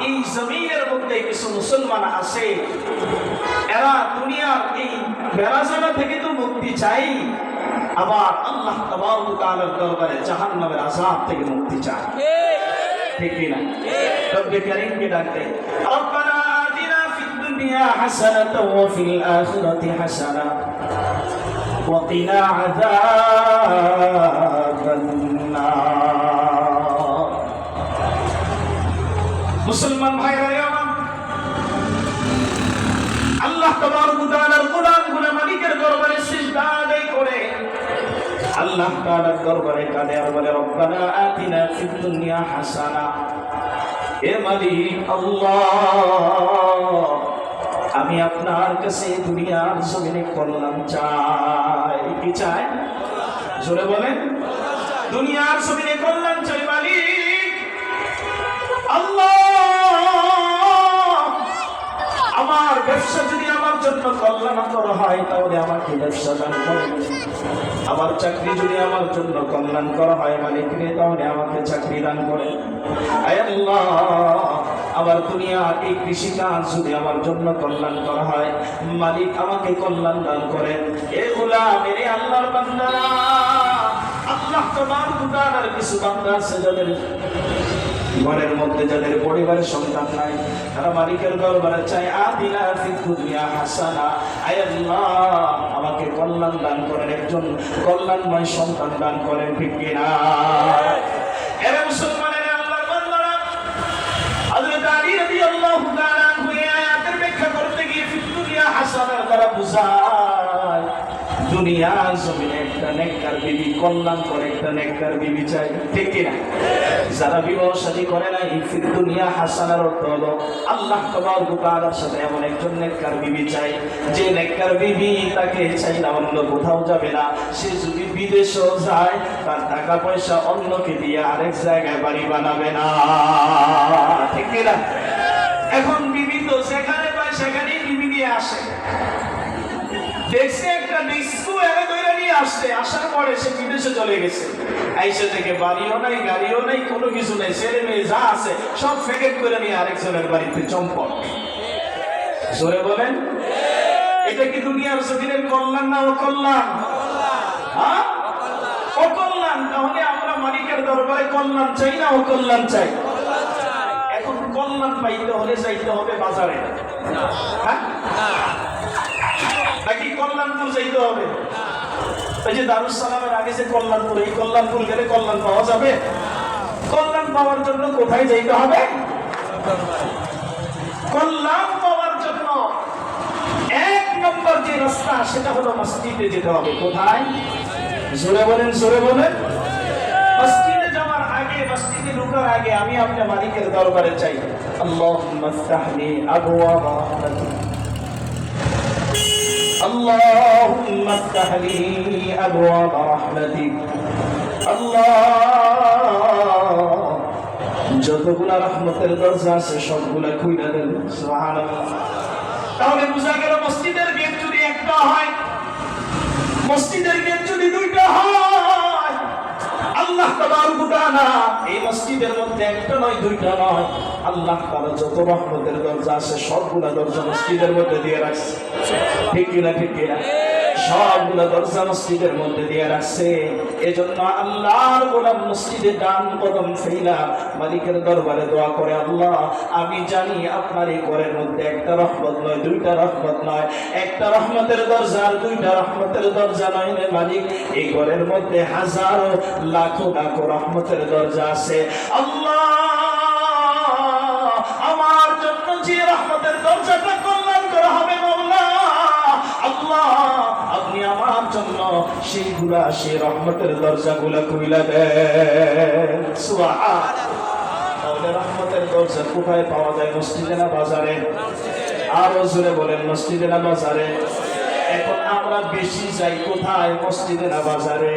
এই জমিনের মধ্যে কিছু মুসলমান আছে, এরা দুনিয়ার এই বেড়াজানা থেকে তো মুক্তি চাই, আবার আল্লাহ তাবারক ওয়া তাআলার দরবারে জাহান্নামের আযাব থেকে মুক্তি চায়। ঠিক কি না? রব্বে কারীমকে ডাকতে, রব্বানা আতিনা ফিদ দুনিয়া হাসানাতাও ওয়া ফিল আখিরাতি হাসানা ওয়া কিনা আযাবান নার। মুসলমান ভাইরা আমার, আল্লাহ তাবারক ওয়া তাআলার গোলামগুলো মালিকের দরবারে সিজদা আদায় করে আল্লাহ তাআলার দরবারে কাঁদে আর বলে, রব্বানা আতিনা ফিদ দুনিয়া হাসানা, হে মালিক আল্লাহ, আমি আপনার কাছে দুনিয়ার জমিনে কল্যাণ চাই। কি চাই? জোরে বলেন। দুনিয়ার জমিনে কল্যাণ চাই মালিক আল্লাহ। আমার ব্যবসা যদি আমার জন্য কল্যাণকর হয় তাহলে আমাকে ব্যবসা দান করেন। আমার চাকরি যদি আমার জন্য কল্যাণকর হয় মালিক রে, তাহলে আমাকে চাকরি দান করেন। আয় আল্লাহ, আমার দুনিয়ার এই কৃষিকাজ যদি আমার জন্য কল্যাণকর হয় মালিক আমাকে কল্যাণ দান করেন। এ গোলাম, এ আল্লাহর বান্দারা, আল্লাহ তাবারক ওয়া তাআলার কিছু বান্দা আছে যাদের ঘরের মধ্যে, যাদের পরিবারের সন্তান নাই, তারা মালিকের দরবারে চায় আতিনা ফিদ দুনিয়া হাসানা, আয় আল্লাহ আমাকে কল্যাণ দান করেন, একজন কল্যাণময় সন্তান দান করেন। ঠিক কি না? এরা মুসলমানের আল্লাহর বান্দারা, হযরত আলী রাদিয়াল্লাহু তাআলা আনহু এই আয়াতের ব্যাখ্যা করতে গিয়ে ফিদ দুনিয়া হাসানার দ্বারা বুঝায় দুনিয়া জমিনে একটা নেককার বিবি, কল্যাণকর একটা নেককার বিবি চাই। ঠিক কি না? যারা বিবাহ শাদী করে না, এই ফিদ দুনিয়া হাসানার অর্থ হলো আল্লাহ তাবারক ওয়া তাআলার সাথে এমন একজন নেককার বিবি চাই, যে নেককার বিবি তাকে চাই না অন্য কোথাও যাবে না। সে যদি বিদেশেও যায় তার টাকা পয়সা অন্যকে দিয়ে আরেক জায়গায় বাড়ি বানাবে না। ঠিক কি না? এখন বিবি তো যেখানে পায় সেখানেই বিবি নিয়ে আসে। দেখছে একটা ডিস্কো এনে ধরে নিয়ে আসছে, আসার পরে সে বিদেশে চলে গেছে। আইসা থেকে বাড়িও নাই, গাড়িও নাই, কোনো কিছু নাই, ছেলে মেয়ে যা আছে সব ফেকেট করে নিয়ে আরেকজনের বাড়িতে চম্পট। জোরে বলেন। এটা কি দুনিয়ার জমিনের কল্যাণ না অকল্যাণ? হ্যাঁ, অকল্যাণ। তাহলে আমরা মালিকের দরবারে কল্যাণ চাই না অকল্যাণ চাই? এখন কল্যাণ পাইতে হলে যাইতে হবে বাজারে, হ্যাঁ নাকি কল্যাণপুর যাইতে হবে? এই যে দারুস সালামের আগে যে কল্যাণপুর, এই কল্যাণপুর গেলে কল্যাণ পাওয়া যাবে? কল্যাণ পাওয়ার জন্য কোথায় যাইতে হবে? কল্যাণ পাওয়ার জন্য এক নম্বর যে রাস্তা সেটা হলো মসজিদে যেতে হবে। কোথায়? জোরে বলেন, জোরে বলেন। মসজিদে যাওয়ার আগে, মসজিদে ঢোকার আগে আমি আপনার মালিকের দরবারে চাই, আল্লাহুম্মা ইফতাহলি আবওয়াবা রাহমাতিক, আল্লাহুম্মা ইফতাহলি আবওয়াবা রাহমাতিক। আল্লাহ, যতগুলা রহমতের দরজা আছে সবগুলা খুইলা দেন। সুবহানাল্লাহ। তাহলে বুঝা গেল মসজিদের গেট যদি একটা হয়, মসজিদের গেট যদি দুইটা হয়, আল্লাহ তাবারক ওয়া তাআলা এই মসজিদের মধ্যে একটা নয়, দুইটা নয়, আল্লাহ তাআলা যত রহমতের দরজা আছে সবগুলা দরজা মসজিদের মধ্যে দিয়ে রাখছে। ঠিক কি না? ঠিক কি না? সবগুলা দরজা মসজিদের মধ্যে দিয়ে রাখছে। এজন্য আল্লাহর গোলাম মসজিদে ডান কদম ফেলা মালিকের দরবারে দোয়া করে, আল্লাহ আমি জানি আপনার এই ঘরের মধ্যে একটা রহমত নয়, দুইটা রহমত নয়, একটা রহমতের দরজা আর দুইটা রহমতের দরজা নয় রে মালিক, এই ঘরের মধ্যে হাজারো লাখো লাখো রহমতের দরজা আছে। আল্লাহ, আমার জন্য যে রহমতের দরজাটা কল্যাণ করা হবে মাওলা, আল্লাহ আপনি আমার জন্য সেইগুলা, সেই রহমতের দরজাগুলা খুইলা দেন। সুবহানাল্লাহ। তাহলে রহমতের দরজা কোথায় পাওয়া যায়? মসজিদে না বাজারে? আরো জোরে বলেন, মসজিদে না বাজারে? এখন আমরা বেশি যাই কোথায়? মসজিদে না বাজারে?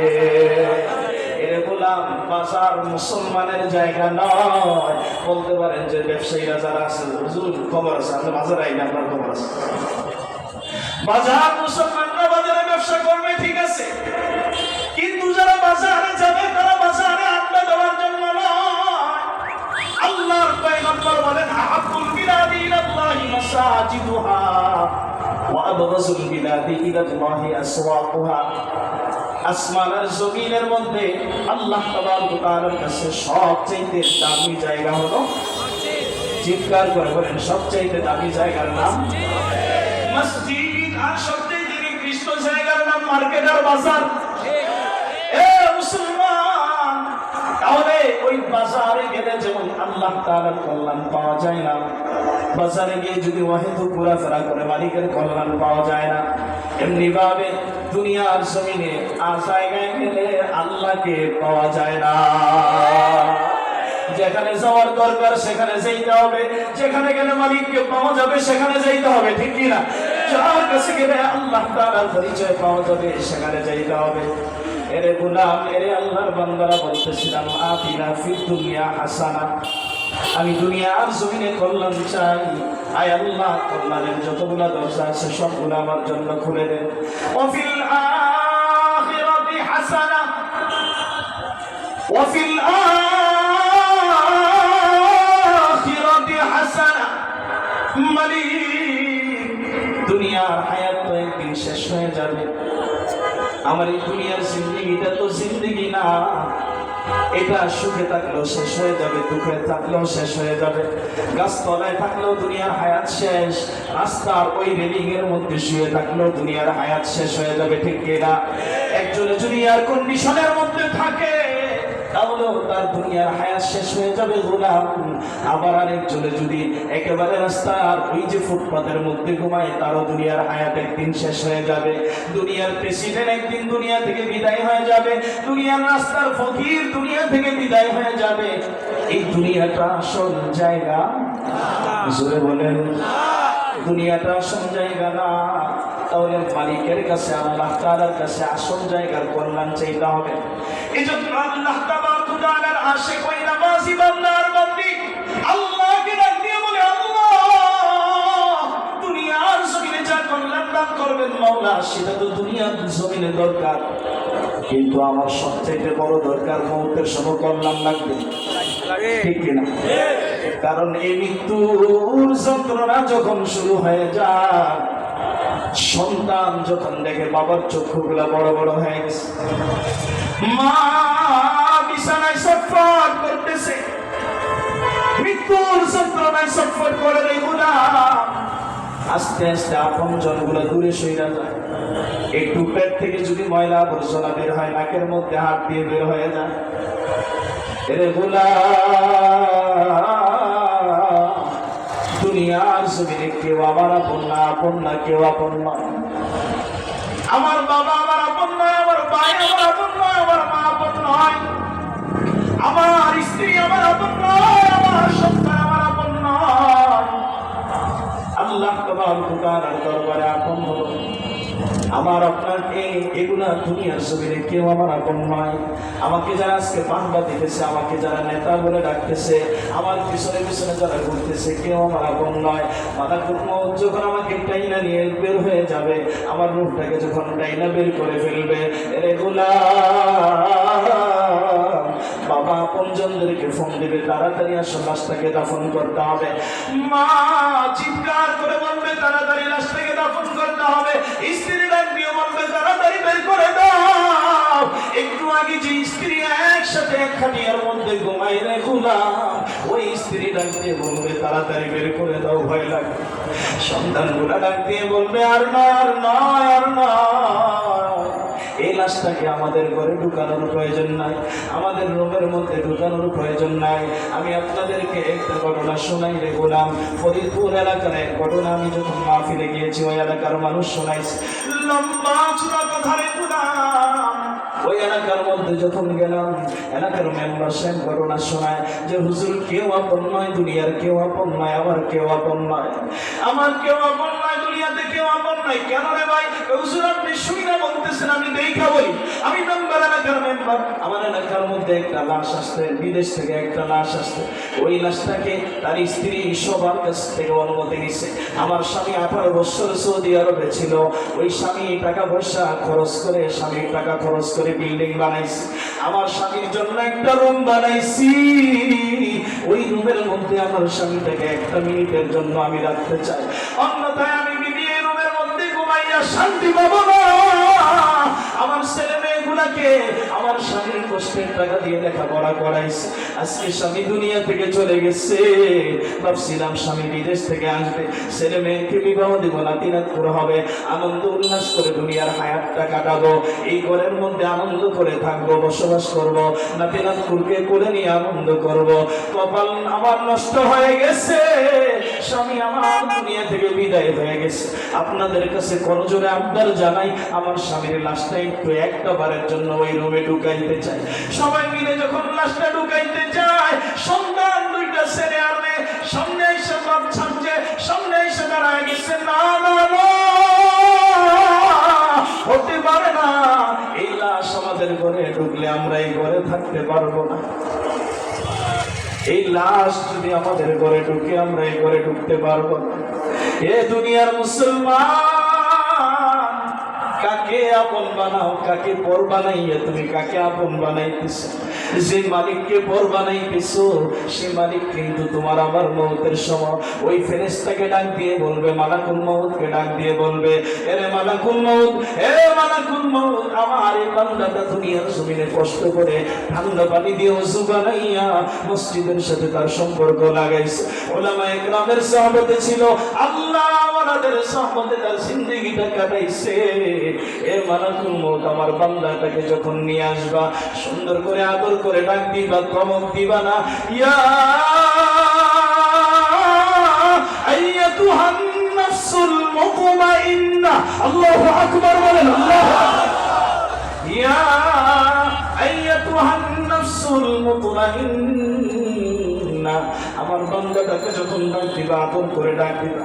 বাজার মুসলমানের জায়গা নয়। বলতে পারেন যে ব্যবসায়ীরা যারা আছে, হুজুর খবর আছে, আপনি বাজারে আইন, আপনার খবর আছে। বাজার মুসলমানরা বাজারে ব্যবসা করবে, ঠিক আছে, কিন্তু যারা বাজারে যাবে তারা বাজারে আড্ডা দেওয়ার জন্য নয়। আল্লাহর পয়গম্বর বলেন, আবগাযুল বিলাদি ইলাল্লাহি আসওয়াকুহা। আসমান আর জমিনের মধ্যে আল্লাহ তাবারক ওয়া তাআলার কাছে সবচেয়ে দামি জায়গা হলো, চিৎকার করে বলেন, সবচেয়ে দামি জায়গার নাম মসজিদ। আর সবচেয়ে নিকৃষ্ট জায়গার নাম মার্কেট আর বাজার। এ মুসলমান, তাহলে ওই বাজারে গেলে যেমন আল্লাহ তাআলার কল্যাণ পাওয়া যায় না, বাজারে গিয়ে যদি ওয়াহিদু ঘোরাফেরা করে মালিকের কল্যাণ পাওয়া যায় না, এমনি ভাবে দুনিয়ার জমিনে আর জায়গায় গেলে আল্লাহকে পাওয়া যায় না। যেখানে যাওয়ার দরকার সেখানে যাইতে হবে, যেখানে গেলে মালিককে পাওয়া যাবে সেখানে যাইতে হবে, ঠিক কি না? যার কাছে গেলে আল্লাহ তাআলার পরিচয় পাওয়া যাবে সেখানে যাইতে হবে। এরে গোলাম, এরে আল্লাহর বান্দারা, বলতেছিলাম আতিনা ফিদ দুনিয়া হাসানা, আমি দুনিয়ার জমিনে কল্যাণ চাই। আয় আল্লাহ, কল্যাণের যতগুলা দরজা আছে সবগুলো আমার জন্য খুলে দেন। ওয়াফিল আখিরাতি হাসানা, ওয়াফিল আখিরাতি হাসানা। মালিক, দুনিয়ার হায়াত তো একদিন শেষ হয়ে যাবে, আমার এই দুনিয়ার জিন্দেগিটা তো জিন্দেগি না, এটা সুখে থাকলেও শেষ হয়ে যাবে, দুঃখে থাকলেও শেষ হয়ে যাবে। গাছতলায় থাকলেও দুনিয়ার হায়াত শেষ, রাস্তার ওই রেলিং এর মধ্যে শুয়ে থাকলেও দুনিয়ার হায়াত শেষ হয়ে যাবে, ঠিক কিনা? একজনে যদি এয়ার কন্ডিশনের মধ্যে থাকে তাহলেও তার দুনিয়ার হায়াত শেষ হয়ে যাবে গোলাম। আবার আরেকজনে যদি একেবারে রাস্তার ওই যে ফুটপাতের মধ্যে ঘুমায়, তারও দুনিয়ার হায়াত একদিন শেষ হয়ে যাবে। দুনিয়ার প্রেসিডেন্ট একদিন দুনিয়া থেকে বিদায় হয়ে যাবে, দুনিয়ার রাস্তার ফকির দুনিয়া থেকে বিদায় হয়ে যাবে। এই দুনিয়াটা আসল জায়গা, জোরে বলেন, দুনিয়াটা আসল জায়গা না। তাহলে মালিকের কাছে, আল্লাহ তাআলার কাছে আসল জায়গার কল্যাণ চাইতে হবে। এজন্য আল্লাহ তাবারক ওয়া তাআলার আশিক ওই নামাজি বান্দার বান্দি আল্লাহকে ডাক দিয়ে বলে, আল্লাহ, দুনিয়ার জমিনে যা কল্যাণ দান করবেন মাওলা, সেটা তো দুনিয়ার জমিনে দরকার, কিন্তু আমার সবচেয়ে বড় দরকার মৌতের সময় কল্যাণ লাগবে, ঠিক কিনা? কারণ এই মৃত্যুর যন্ত্রণা যখন শুরু হয়ে যায়, সন্তান যখন দেখে বাবার চক্ষুগুলা বড় বড় হয়ে গেছে, মা বিছানায় ছটফট করতেছে, মৃত্যুর যন্ত্রণায় ছটফট করে রে গোলাম, আস্তে আস্তে আপন জনগুলো দূরে সইরা যায়। একটু পেট থেকে যদি ময়লা আবর্জনা বের হয়, নাকের মধ্যে হাত দিয়ে বের হয়ে যায়। রে গোলাম, দুনিয়ার জমিনে কেউ আমার আপন না, আপন না, কেউ আপন নয়। আমার বাবা আমার আপন নয়, আমার ভাই আমার আপন নয়, আমার মা আপন নয়, আমার স্ত্রী আমার আপন নয়, আমার সন্তান আমার আপন নয়। আল্লাহ তাবারক ওয়া তাআলার দরবারে আপন হলো আমার আপনার এগুলা দুনিয়ার জমিনে কেউ আমার আপন নয়। আমাকে যারা আজকে বাংলা দিতেছে, আমাকে যারা নেতা বলে ডাকতেছে, আমার পিছনে পিছনে যারা ঘুরতেছে, কেউ আমার আপন নয়। মালাকুল মউত যখন আমাকে টাইনা নিয়ে বের হয়ে যাবে, আমার রূহটাকে যখন টাইনা বের করে ফেলবে, রে গোলাম, বাবা আপনজনদেরকে ফোন দিবে, তাড়াতাড়ি আসো, লাশটাকে দাফন করতে হবে। মা চিৎকার করে বলবে, তাড়াতাড়ি লাশটাকে দাফন করতে হবে। স্ত্রী ডাক দিয়ে বলবে, তাড়াতাড়ি বের করে দাও। একটু আগে যে স্ত্রী একসাথে এক খাটিয়ার মধ্যে ঘুমাই রে গোলাম, ওই স্ত্রী ডাক দিয়ে বলবে, তাড়াতাড়ি বের করে দাও, ভয় লাগে। সন্তানগুলা ডাক দিয়ে বলবে, আর নয়, আর নয়, আর নয়। এই লাশটাকে আমাদের ঘরে ঢুকানোর প্রয়োজন নাই, আমাদের রুমের মধ্যে ঢুকানোর প্রয়োজন নাই। আমি আপনাদেরকে একটা ঘটনা শোনাই রে গোলাম। ফরিদপুর এলাকার এক ঘটনা আমি যখন মাহফিলে গিয়েছি, ওই এলাকার মানুষ শোনাইছে, লম্বা চূড়া কথা রে গোলাম। ওই এলাকার মধ্যে যখন গেলাম, এলাকার মেম্বার সাহেব ঘটনা শোনায় যে হুজুর, কেউ আপন নয়, দুনিয়ার কেউ আপন নয়, আমার কেউ আপন নয়, আমার কেউ আপন নয়, দুনিয়াতে কেউ আপন নয়। কেন রে ভাই? হুজুর আপনি শুনে বলতেছেন, আমি দেখা বলি, আমি মেম্বার, এলাকার মেম্বার। আমার এলাকার মধ্যে একটা লাশ আসছে, বিদেশ থেকে একটা লাশ আসছে। ওই লাশটাকে তার স্ত্রী সবার কাছ থেকে অনুমতি নিছে। আমার স্বামী 18 বছর সৌদি আরবে ছিল, ওই স্বামী টাকা পয়সা খরচ করে, স্বামীর টাকা খরচ করে বিল্ডিং বানাইছি। আমার স্বামীর জন্য একটা রুম বানাইছি, ওই রুমের মধ্যে আমার স্বামীটাকে একটা মিনিটের জন্য আমি রাখতে চাই, অন্যথায় আমি বিবি রুমের মধ্যে ঘুমাই শান্তি পাবো না। আমার ছেলে মেয়েগুলাকে আমার স্বামীর কষ্টের টাকা দিয়ে লেখাপড়া করাইছে, আজকে স্বামী দুনিয়া থেকে চলে গেছে। ভাবছিলাম স্বামী বিদেশ থেকে আসবে, ছেলে মেয়েকে বিবাহ দিব, নাতি নাতকুর হবে, আনন্দ উল্লাস করে দুনিয়ার হায়াতটা কাটাবো। এই ঘরের মধ্যে আনন্দ করে থাকবো, বসবাস করব, নাতি নাতকুরকে কোলে নিয়ে আনন্দ করব। কপাল আমার নষ্ট হয়ে গেছে, স্বামী আমার দুনিয়া থেকে বিদায় হয়ে গেছে। আপনাদের কাছে করজোরে আবদার জানাই, আমার স্বামীর লাশটা একটু একটা বারের জন্য ওই রুমে ঢুকাইতে চাই। সবাই মিলে যখন লাশটা ঢুকাইতে যায়, সন্তান দুইটা ছেলে আর মেয়ে সামনে এসে সব ছাড়ছে, সামনে এসে দাঁড়ায় গেছে। না না না, হতে পারে না, এই লাশ আমাদের ঘরে ঢুকলে আমরা এই ঘরে থাকতে পারবো না। এই লাশ যদি আমাদের ঘরে ঢুকে আমরা এই ঘরে ঢুকতে পারবো না। এ দুনিয়ার মুসলমান, কাকে আপন বানাও, কাকে পর বানাইয়া তুমি কাকে আপন বানাইতেছো? যে মালিককে পর বানাইতেছো সে মালিক কিন্তু তোমার আবার মৌতের সময় ওই ফেরেশতাকে ডাক দিয়ে বলবে, মালাকুল মউতকে ডাক দিয়ে বলবে, এরে মালাকুল মউত, এ মালাকুল মউত, আমার এই বান্দাটা দুনিয়ার জমিনে কষ্ট করে ঠান্ডা পানি দিয়ে ওযু বানাইয়া মসজিদের সাথে তার সম্পর্ক লাগাইছে। উলামায়ে কেরামের সাহাবতে ছিল, আল্লাহ ওনাদের সাহাবতে তার জিন্দেগিটা কাটাইছে। এ মালাকুল মউত, আমার বান্দাটাকে যখন নিয়ে আসবা সুন্দর করে আদর করে ডাক দিবা, ধমক দিবা না, ইয়া আইয়াতুহান নাফসুল মুতমাইন্নাহ। আল্লাহু আকবার বলেন, আল্লাহু আকবার। ইয়া আইয়াতুহান নাফসুল মুতমাইন্নাহ, আমার বান্দাটাকে যখন ডাক দিবা আদর করে ডাক দিবা,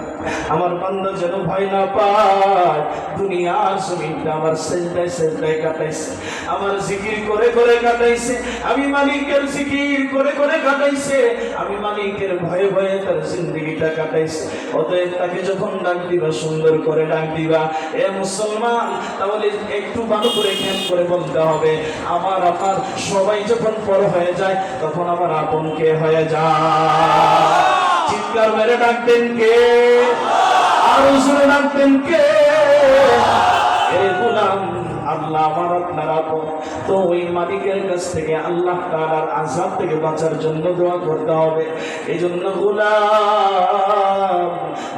আমার বান্দা যেন ভয় না পায়। দুনিয়ার জমিনটা আমার সেজদায় সেজদায় কাটাইছে, আমার জিকির করে করে কাটাইছে, আমি মালিকের জিকির করে করে কাটাইছে, আমি মালিকের ভয়ে ভয়ে তার জিন্দেগিটা কাটাইছে। অতএব তাকে যখন ডাক দিবা সুন্দর করে ডাক দিবা। এ মুসলমান, তাহলে একটু ভালো করে খেয়াল করে বলতে হবে, আমার আপনার সবাই যখন পর হয়ে যায় তখন আমার আপন কে হয়ে যায়? চিৎকার মেরে ডাকতেন কে? আর জোরে ডাকতেন কে? এ গোলাম, আল্লাহ আমার আপনার আপন। তো ওই মালিকের কাছ থেকে আল্লাহ তাআলার আযাব থেকে বাঁচার জন্য দোয়া করতে হবে। এই জন্য গোলাম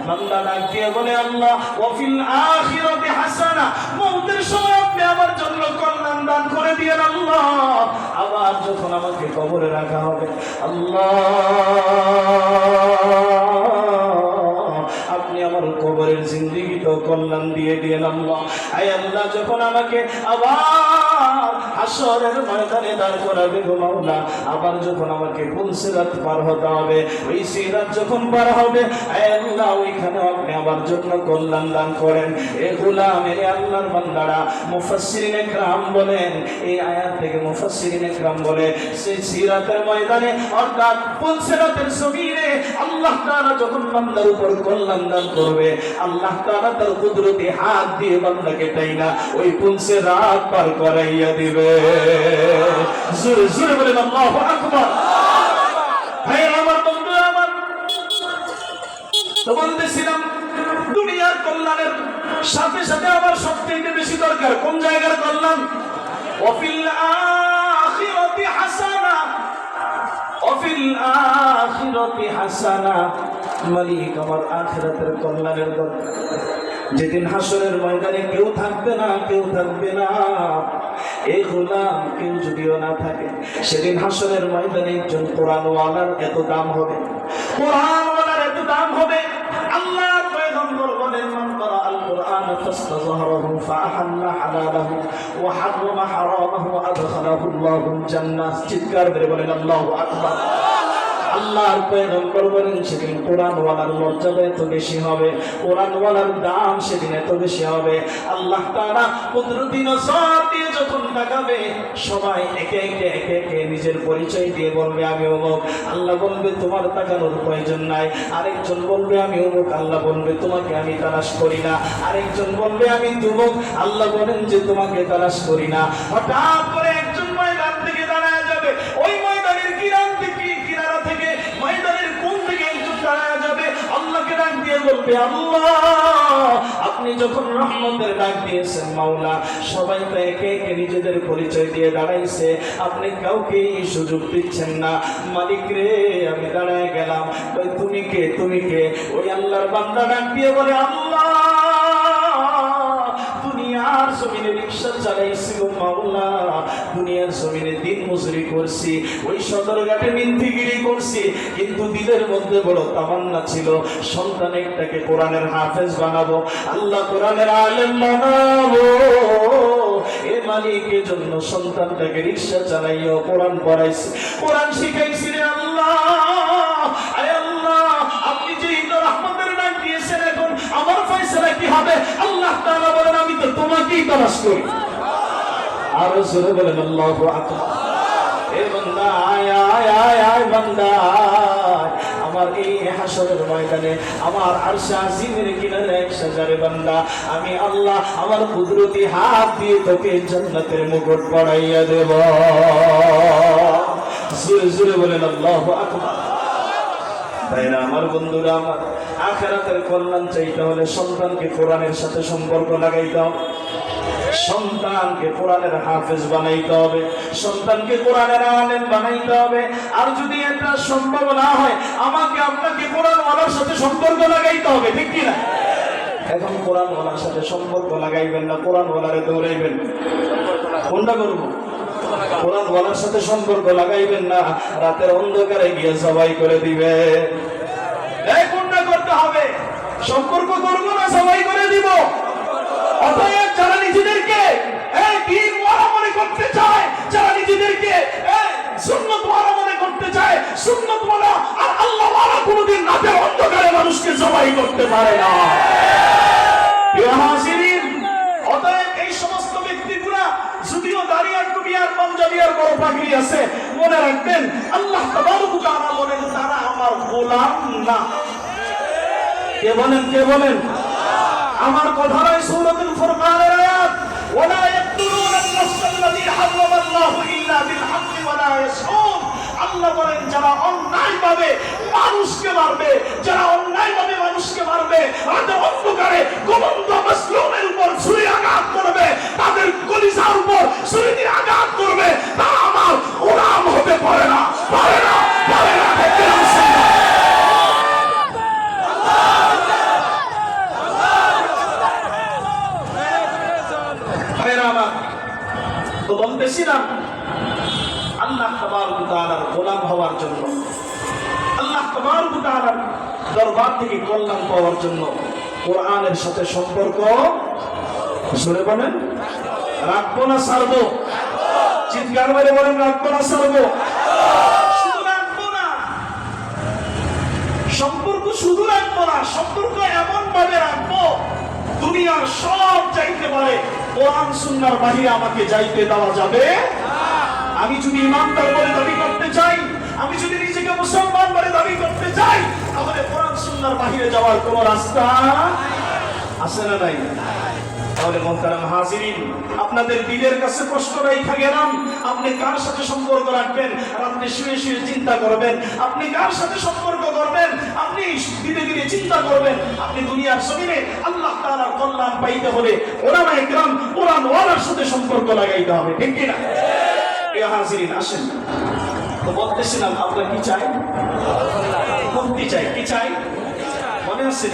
বান্দা ডাক দিয়ে বলে, আল্লাহ ওয়া ফিল আখিরাতি হাসানা, মওতের সময় আপনি আমার জন্য কল্যাণ দান করে দিয়েন আল্লাহ। আবার যখন আমাকে কবরে রাখা হবে, আল্লাহ আপনি আমার কবরের জিন্দেগিতেও কল্যাণ দিয়ে দিয়েন আল্লাহ। আয় আল্লাহ, যখন আমাকে আবার হাসরের ময়দানে দাঁড় করাবে গো মাওলা, আবার যখন আমাকে পুলসিরাত পার হতে হবে, ওই সিরাত যখন পার হবে, আয় আল্লাহ ওইখানে আপনি আমার জন্য কল্যাণ দান করেন। এ গোলাম, এ আল্লাহর বান্দারা, মুফাসসিরিনে কেরাম বলেন, এই আয়াত থেকে মুফাসসিরিনে কেরাম বলে, সেই সিরাতের ময়দানে অর্থাৎ পুলসিরাতের জমিনে আল্লাহ তাআলা যখন বান্দার উপর কল্যাণ দান করবে, আল্লাহ তাআলা তার কুদরতি হাত দিয়ে বান্দাকে টাইনা ওই পুলসিরাত পার করাইয়া দিবে। জোরে জোরে বলেন আল্লাহু আকবার। ভাই আমার, বন্ধু আমার, তো বলতেছিলাম দুনিয়ার কল্যাণের সাথে সাথে আমার সবচেয়ে বেশি দরকার কোন জায়গার কল্যাণ? ওয়াফিল আখিরাতি হাসানা, ওয়াফিল আখিরাতি হাসানা, মালিক আমার আখিরাতের কল্যাণের দরকার। যেদিন হাসরের ময়দানে কেউ থাকবে না, কেউ থাকবে না, এই গোলাম কেউ যদিও না থাকে, সেদিন হাসরের ময়দানে একজন কোরআনওয়ালার এত দাম হবে, কোরআনওয়ালার এত দাম হবে। আল্লাহ পয়গম্বর বলেন, মান ক্বারা আল কুরআন ফাস্তাযহারাহু ফাআহাল্লা হালালাহু ওয়া হাররামা হারামাহু আদখালাহু আল্লাহুল জান্নাহ। চিৎকার করে বলেন আল্লাহু আকবার। আল্লাহর পয়গম্বর বলেন, সেদিন কোরআনওয়ালার মর্যাদা এত বেশি হবে, কোরআনওয়ালার দাম সেদিন এত বেশি হবে। আল্লাহ তাআলা কুদরতি নজর দিয়ে যখন তাকাবে, সবাই একে একে একে একে নিজের পরিচয় দিয়ে বলবে আমি অমুক। আল্লাহ বলবে তোমার তাকানোর প্রয়োজন নাই। আরেকজন বলবে আমি অমুক। আল্লাহ বলবে তোমাকে আমি তালাশ করি না। আরেকজন বলবে আমি তুমুক। আল্লাহ বলেন যে তোমাকে তালাশ করি না। হঠাৎ করে একজন ময়দান থেকে দাঁড়ায় যাবে, ওই ময়দানের কিনারা থেকে ময়দানের কোন থেকে একজন দাঁড়ায় যাবে, আল্লাহকে ডাক দিয়ে বলবে, আল্লাহ আপনি যখন রহমতের ডাক দিয়েছেন মাওলা, সবাই তো একে একে নিজেদের পরিচয় দিয়ে দাঁড়াইছে, আপনি কাউকে এই সুযোগ দিচ্ছেন না। মালিক রে, আমি দাঁড়ায় গেলাম, ওই তুমি কে, তুমি কে? ওই আল্লাহর বান্দা ডাক দিয়ে বলে, আল্লাহ দুনিয়ার জমিনে রিকশা চালাইছি গো মাওলা, দুনিয়ার জমিনে দিন মজুরি করছি, ওই সদরঘাটে মিন্দিগিরি করছি, কিন্তু দিলের মধ্যে বড় তামান্না ছিল সন্তান একটাকে কোরআনের হাফেজ বানাবো, আল্লাহ কোরআনের আলেম বানাবো। এ মালিকের জন্য সন্তানটাকে রিকশা চালাইও কোরআন পড়াইছি, কোরআন শিখাইছি রে আল্লাহ। আয় আল্লাহ, আপনি যে রহমতের ডাক দিয়েছেন, এখন আমার ফয়সালা কি হবে? আল্লাহ তাআলা বলেন, আমি তো তোমাকেই তালাশ করি। আর জোরে বলেন আল্লাহু আকবার। এ বান্দা আয় আয় আয় আয় বান্দা, আমার এই হাসরের ময়দানে আমার আরশে আজিমের কিনারে 1000 বান্দা, আমি আল্লাহ আমার কুদরতি হাত দিয়ে তোকে জান্নাতের মুকুট পরাইয়া দেব। জোরে জোরে বলেন আল্লাহু আকবার। তাইরা আমার বন্ধুরা, আমার আখিরাতের কল্যাণ চাইতে হলে সন্তানকে কোরআনের সাথে সম্পর্ক লাগাইতে হবে, সন্তানকে কোরআনের হাফেজ বানাইতে হবে, সন্তানকে কোরআনের আলেম বানাইতে হবে। আর যদি এটা সম্ভব না হয়, আমাকে আপনাকে কোরআনওয়ালার সাথে সম্পর্ক লাগাইতে হবে, ঠিক কি না? এখন কোরআনওয়ালার সাথে সম্পর্ক লাগাইবেন না কোরআনওয়ালারে দৌড়াইবেন? কোনটা করবো? কোরআনওয়ালার সাথে সম্পর্ক লাগাইবেন না, রাতের অন্ধকারে গিয়ে সবাই করে দিবে। কোনটা করতে হবে? সম্পর্ক করবো না সবাই করে দিব? অতএব যারা নিজেদেরকে দ্বীন ওয়ালা মনে করতে চায়, যারা নিজেদেরকে সুন্নাত ওয়ালা মনে করতে চায়, সুন্নাত ওয়ালা আর আল্লাহ ওয়ালা কোনোদিন রাতের অন্ধকারে মানুষকে জবাই করতে পারে না। প্রিয় হাজিরিন, অতএব এই সমস্ত ব্যক্তিগুলা যদিও দাড়ি আর টুপি আর পাঞ্জাবি আর বড় পাগড়ি আছে, মনে রাখবেন আল্লাহ তাবারক ওয়া তাআলা বলেন, তারা আমার গোলাম না। কে বলেন? কে বলেন? আমার কথা নয়, সূরাতুল ফুরকানের আয়াত, ওয়ালা ইয়াকতুলুনা আন-নাফসাল্লাতী হারামাল্লাহু ইল্লা বিল হাক্কি ওয়ালা ইয়াশউন। আল্লাহ বলেন, যারা অন্যায়ভাবে মানুষকে মারবে, যারা অন্যায়ভাবে মানুষকে মারবে, রাতের অন্ধকারে গোমন্ত মাসলুমের উপর ছুরি আঘাত করবে, তাদের কলিজার উপর ছুরি দিয়ে আঘাত করবে, তারা আমার গোলাম হতে পারে না, পারে না, পারে না। তো বলতেছিলাম, আল্লাহ তাবারক ওয়া তাআলার গোলাম হওয়ার জন্য, আল্লাহ তাবারক ওয়া তাআলার দরবার থেকে কল্যাণ পাওয়ার জন্য কোরআনের সাথে সম্পর্ক, শুনে বলেন, রাখবো না ছাড়বো? চিৎকার মেরে বলেন, রাখবো না ছাড়বো? শুধু রাখবো না, সম্পর্ক শুধু রাখবো না, সম্পর্ক এমন ভাবে রাখবো দুনিয়ার সব চাইতে পারে, কোরআন সুন্নাহর বাহিরে আমাকে যাইতে দেওয়া যাবে। আমি যদি ইমানদার বলে দাবি করতে চাই, আমি যদি নিজেকে মুসলমান বলে দাবি করতে চাই, তাহলে কোরআন সুন্নাহর বাহিরে যাওয়ার কোন রাস্তা আছে না নাই? তাহলে মোহতারাম হাজিরিন, আপনাদের দিলের কাছে প্রশ্ন রেখে গেলাম, আপনি কার সাথে সম্পর্ক রাখবেন? আপনি শুয়ে শুয়ে চিন্তা করবেন, আপনি কার সাথে সম্পর্ক করবেন? আপনি ধীরে ধীরে চিন্তা করবেন। আপনি দুনিয়ার জমিনে আল্লাহ তাআলার কল্যাণ পাইতে হলে উলামায়ে কিরাম কোরআন ওয়ালার সাথে সম্পর্ক লাগাইতে হবে, ঠিক কি না? প্রিয় হাজিরিন, আসেন তো বলতেছিলাম, আমরা কি চাই? মুক্তি চাই। কি চাই? মনে আছে?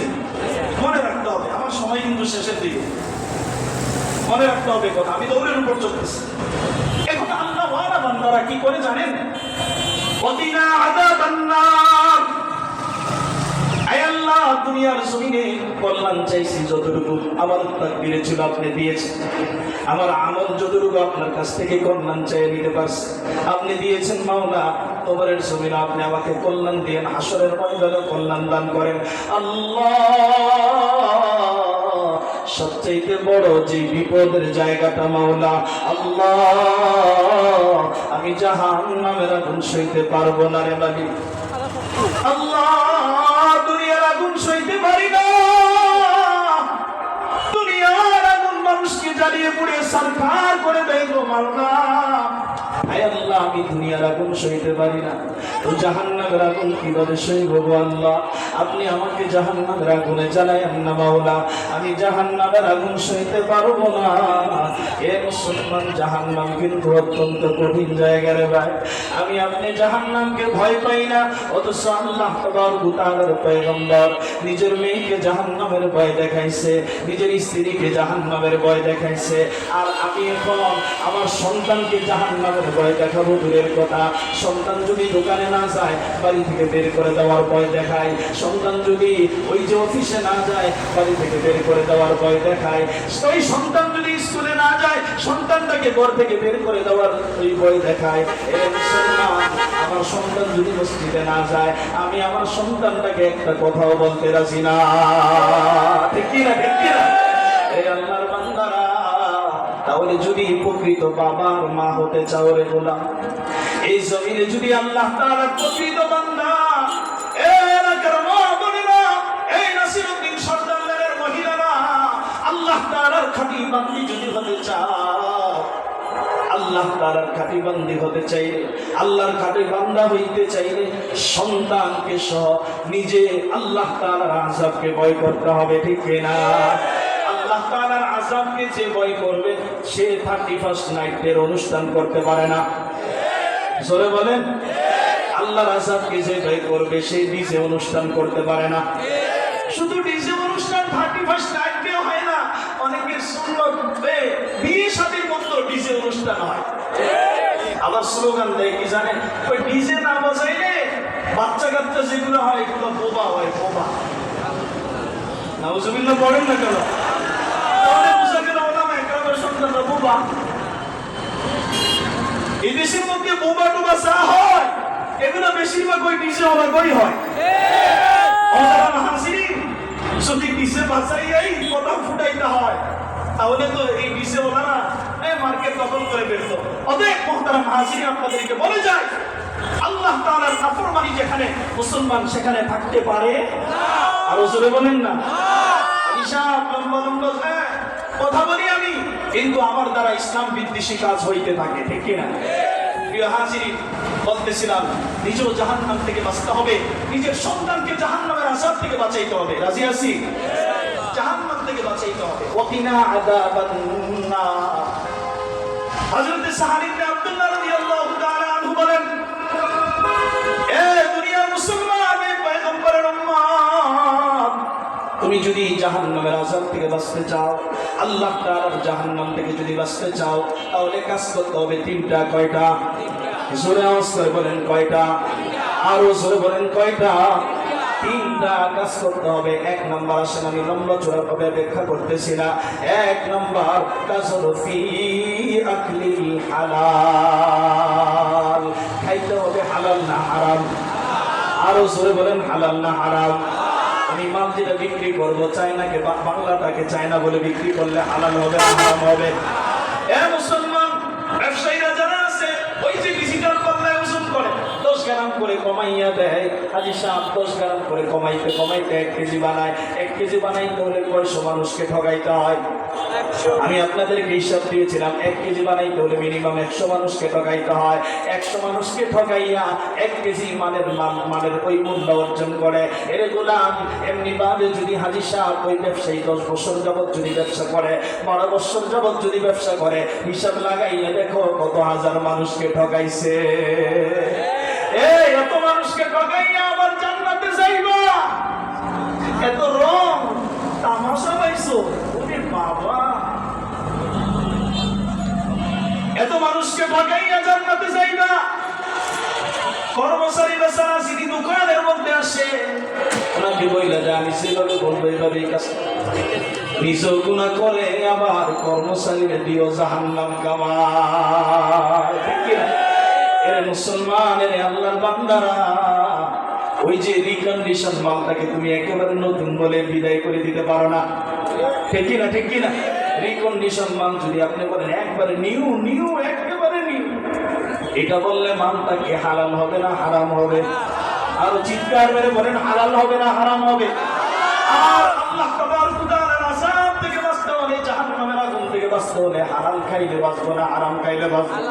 মনে রাখতে হবে। আমার সময় কিন্তু শেষের দিকে, মনে রাখতে হবে কথা। আমি দৌড়ের উপর চলতেছি। এখন আল্লাহ ওয়ালা বান্দারা কি করে জানেন? ওয়াকিনা আযাবান নার। আয় আল্লাহ, দুনিয়ার জমিনে কল্যাণ চাইছি যতটুকু আমার তাকদীরে ছিল আপনি দিয়েছেন, আমার আমল যতটুকু আপনার কাছ থেকে কল্যাণ চাই নিতে পারছি আপনি দিয়েছেন। মাওলা, কবরের জমিনে আপনি আমাকে কল্যাণ দিয়েন, হাসরের ময়দানে কল্যাণ দান করেন। আল্লাহ, সবচেয়ে বড় যে বিপদের জায়গাটা মাওলা, আল্লাহ, আমি জাহান্নামের আগুন সইতে পারবো না রে মালিক। আল্লাহ, দুনিয়ার আগুন সইতে পারি না, দুনিয়ার আগুন মানুষকে জ্বালিয়ে পুড়িয়ে সারখার করে দেয় গো মাওলা। আয় আল্লাহ, আমি দুনিয়ার আগুন সইতে পারি না, তো জাহান্নামের আগুন কিভাবে সইব গো আল্লাহ? আপনি আমাকে জাহান্নামের আগুনে জ্বালায়েন না মাওলা, আমি জাহান্নামের আগুন সইতে পারবো না। এ মুসলমান, জাহান্নাম কিন্তু অত্যন্ত কঠিন জায়গা রে ভাই। আমি আপনি জাহান্নামকে ভয় পাই না, অথচ আল্লাহ তাবারক ওয়া তাআলার পয়গম্বর নিজের মেয়েকে জাহান্নামের ভয় দেখাইছে, নিজের স্ত্রীকে জাহান্নামের ভয় দেখাইছে, আর আমি এখন আমার সন্তানকে জাহান্নামের ভয় দেখাবো দূরের কথা। সন্তান যদি দোকানে না যায়, বাড়ি থেকে বের করে দেওয়ার ভয় দেখায়। সন্তান যদি ওই যে অফিসে না যায়, বাড়ি থেকে বের করে দেওয়ার ভয় দেখায়। ওই সন্তান যদি স্কুলে না যায়, সন্তানটাকে ঘর থেকে বের করে দেওয়ার ওই ভয় দেখায়। এ মুসলমান, আমার সন্তান যদি মসজিদে না যায়, আমি আমার সন্তানটাকে একটা কথাও বলতে রাজি না। ঠিক কি না? ঠিক কি না? এই আল্লাহর বান্দারা, তাহলে যদি প্রকৃত বাবার মা হতে চাও রে গোলাম, এই জমিনে যদি আল্লাহ তাআলার প্রকৃত বান্দা, এই এলাকার মা বোনেরা, এই নাসিরউদ্দিন সরদারের মহিলারা, আল্লাহ তাআলার খাঁটি বান্দি যদি হতে চাও, আল্লাহ তাআলার খাঁটি বান্দি হতে চাইলে, আল্লাহর খাঁটি বান্দা হইতে চাইলে, সন্তানকে সহ নিজে আল্লাহ তাআলার আযাবকে ভয় করতে হবে। ঠিক না? আল্লাহ তাআলার আযাবকে যে ভয় করবে, সে 31st নাইটের অনুষ্ঠান করতে পারে না। জোরে বলেন। আল্লাহর আযাবকে যে ভয় করবে, সে ডিজে অনুষ্ঠান করতে পারে না। শুধু ডিজে অনুষ্ঠান 31st নাইটে হয় না, অনেকের সুন্নত বিয়ে শাদীর মতো ডিজে অনুষ্ঠান হয়। আবার স্লোগান দেয় কি জানেন? ওই ডিজে না বাজাইলে বাচ্চা কাচ্চা যেগুলো হয়, এগুলো বোবা হয়, বোবা। নাউজুবিল্লাহ পড়েন না কেন? এই দেশের মধ্যে বোবা টোবা চা হয়, এগুলো বেশিরভাগ ওই ডিজে ওলাগই হয়। যদি ডিজে বাজাইয়াই কথা ফুটাইতে হয়, তাহলে তো এই ডিজে ওলারা মার্কেট দখল করে ফেলতো। অতএব মুহতারাম হাজিরিন, আপনাদেরকে বলে যায়, আল্লাহ তাআলার নাফরমানি যেখানে, মুসলমান সেখানে থাকতে পারে না। আর জোরে বলেন না। হিসাব লম্বা লম্বা কথা বলি আমি, কিন্তু আমার দ্বারা ইসলাম বিদ্বেষী কাজ হইতে থাকে। ঠিক কিনা? প্রিয় হাজিরিন, বলতেছিলাম, নিজেও জাহান্নাম থেকে বাঁচতে হবে, নিজের সন্তানকে জাহান্নামের আযাব থেকে বাঁচাইতে হবে। রাজি আছি? জাহান্নাম থেকে বাঁচাইতে হবে। ওয়াকিনা আযাবান নার। হযরত সাহাব ইবনে আব্দুল্লাহ রাদিয়াল্লাহু তাআলা আনহু বলেন, এ দুনিয়ার মুসলমান, এ পয়গম্বরের উম্মত, তুমি যদি জাহান্নামের আযাব থেকে বাঁচতে চাও, আল্লাহ তাআলার জাহান্নাম থেকে যদি বাঁচতে চাও, তাহলে কাজ করতে হবে তিনটা। কয়টা? জোরে আওয়াজ করে বলেন কয়টা? আরো জোরে বলেন কয়টা? তিনটা কাজ করতে হবে। এক নাম্বার, আসেন আমি লম্বা চূড়া ভাবে ব্যাখ্যা করতেছি না। এক নাম্বার কাজ হলো ফি আকলিল হালাল, খাইতে হবে হালাল না হারাম। আরো জোরে বলেন হালাল না হারাম। আমি মাল যেটা বিক্রি করবো, চায়নাকে বাংলাটাকে চায়না বলে বিক্রি করলে হালাল হবে না হারাম হবে? এ মুসলমান, ব্যবসায়ীরা যারা আছে, ওই যে ডিজিটাল পাল্লায় ওজন করে 10 গ্রাম করে কমাইয়া দেয়। হাজী সাহেব 10 গ্রাম করে কমাইতে কমাইতে 1 কেজি বানায়। 1 কেজি বানাইতে হলে 100 মানুষকে ঠকাইতে হয়। আমি আপনাদেরকে হিসাব দিয়েছিলাম, 1 কেজি বানাইতে হলে মিনিমাম 100 মানুষকে ঠকাইতে হয়। 100 মানুষকে ঠকাইয়া 1 কেজি মানের ওই মূল্য অর্জন করে। এর গোলাম, এমনি ভাবে যদি হাজী সাহেব ওই ব্যবসায়ী 10 বছর যাবত যদি ব্যবসা করে, 12 বছর যাবত যদি ব্যবসা করে, হিসাব লাগাইয়া দেখো কত হাজার মানুষকে ঠকাইছে। এত মানুষকে ঠকাইয়া আবার জান্নাতে যাইবা, এত রং তামাশা পাইছো? ওরে বাবা, এত মানুষকে ঠকাইয়া জান্নাতে যাইবা। কর্মচারী বেচারা যদি দোকানের মধ্যে আসে, ওনাকে বইলা যায়, আমি সেভাবে বলবো, এইভাবে কাজ নিজেও গুনাহ করে, আবার কর্মচারীরা দিও জাহান্নাম কামায়। এর মুসলমান, এর আল্লাহর বান্দারা, ওই যে রিকন্ডিশন মালটাকে তুমি একেবারে নতুন বলে বিদায় করে দিতে পারো না। ঠিক কিনা? ঠিক কিনা? রিকন্ডিশন মাল যদি আপনি বলেন একবারে নিউ একেবারে নিউ, এটা বললে মালটা কি হালাল হবে না হারাম হবে? আর চিৎকার মেরে বলেন হালাল হবে না হারাম হবে? আর আল্লাহ তাবারক ওয়া তাআলার আযাব থেকে বাঁচতে হলে, জাহান্নামের আগুন থেকে বাঁচতে হলে, হালাল খাইলে বাঁচবো না হারাম খাইলে বাঁচবো?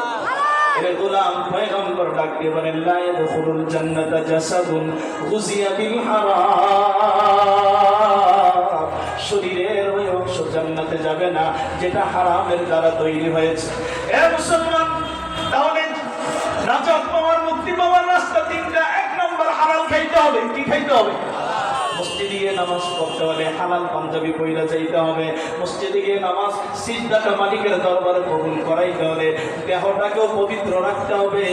এর গোলাম পয়গম্বর ডাক দিয়ে বলেন লা ইয়াদখুলুল জান্নাতা জাসাদুন গুজিয়া বিল হারাম, শরীরের ওই অংশ জান্নাতে যাবে না যেটা হারামের দ্বারা তৈরি হয়েছে। এ মুসলমান, তাহলে নাজাত পাওয়ার, মুক্তি পাওয়ার রাস্তা তিনটা। এক নম্বর, হালাল খাইতে হবে। কি খাইতে হবে? মসজিদে গিয়ে নামাজ পড়তে হলে হালাল পাঞ্জাবি পইরা যাইতে হবে। মসজিদে গিয়ে নামাজ সিজদাটা মালিকের দরবারে কবুল করাইতে হলে দেহটাকেও পবিত্র রাখতে হবে,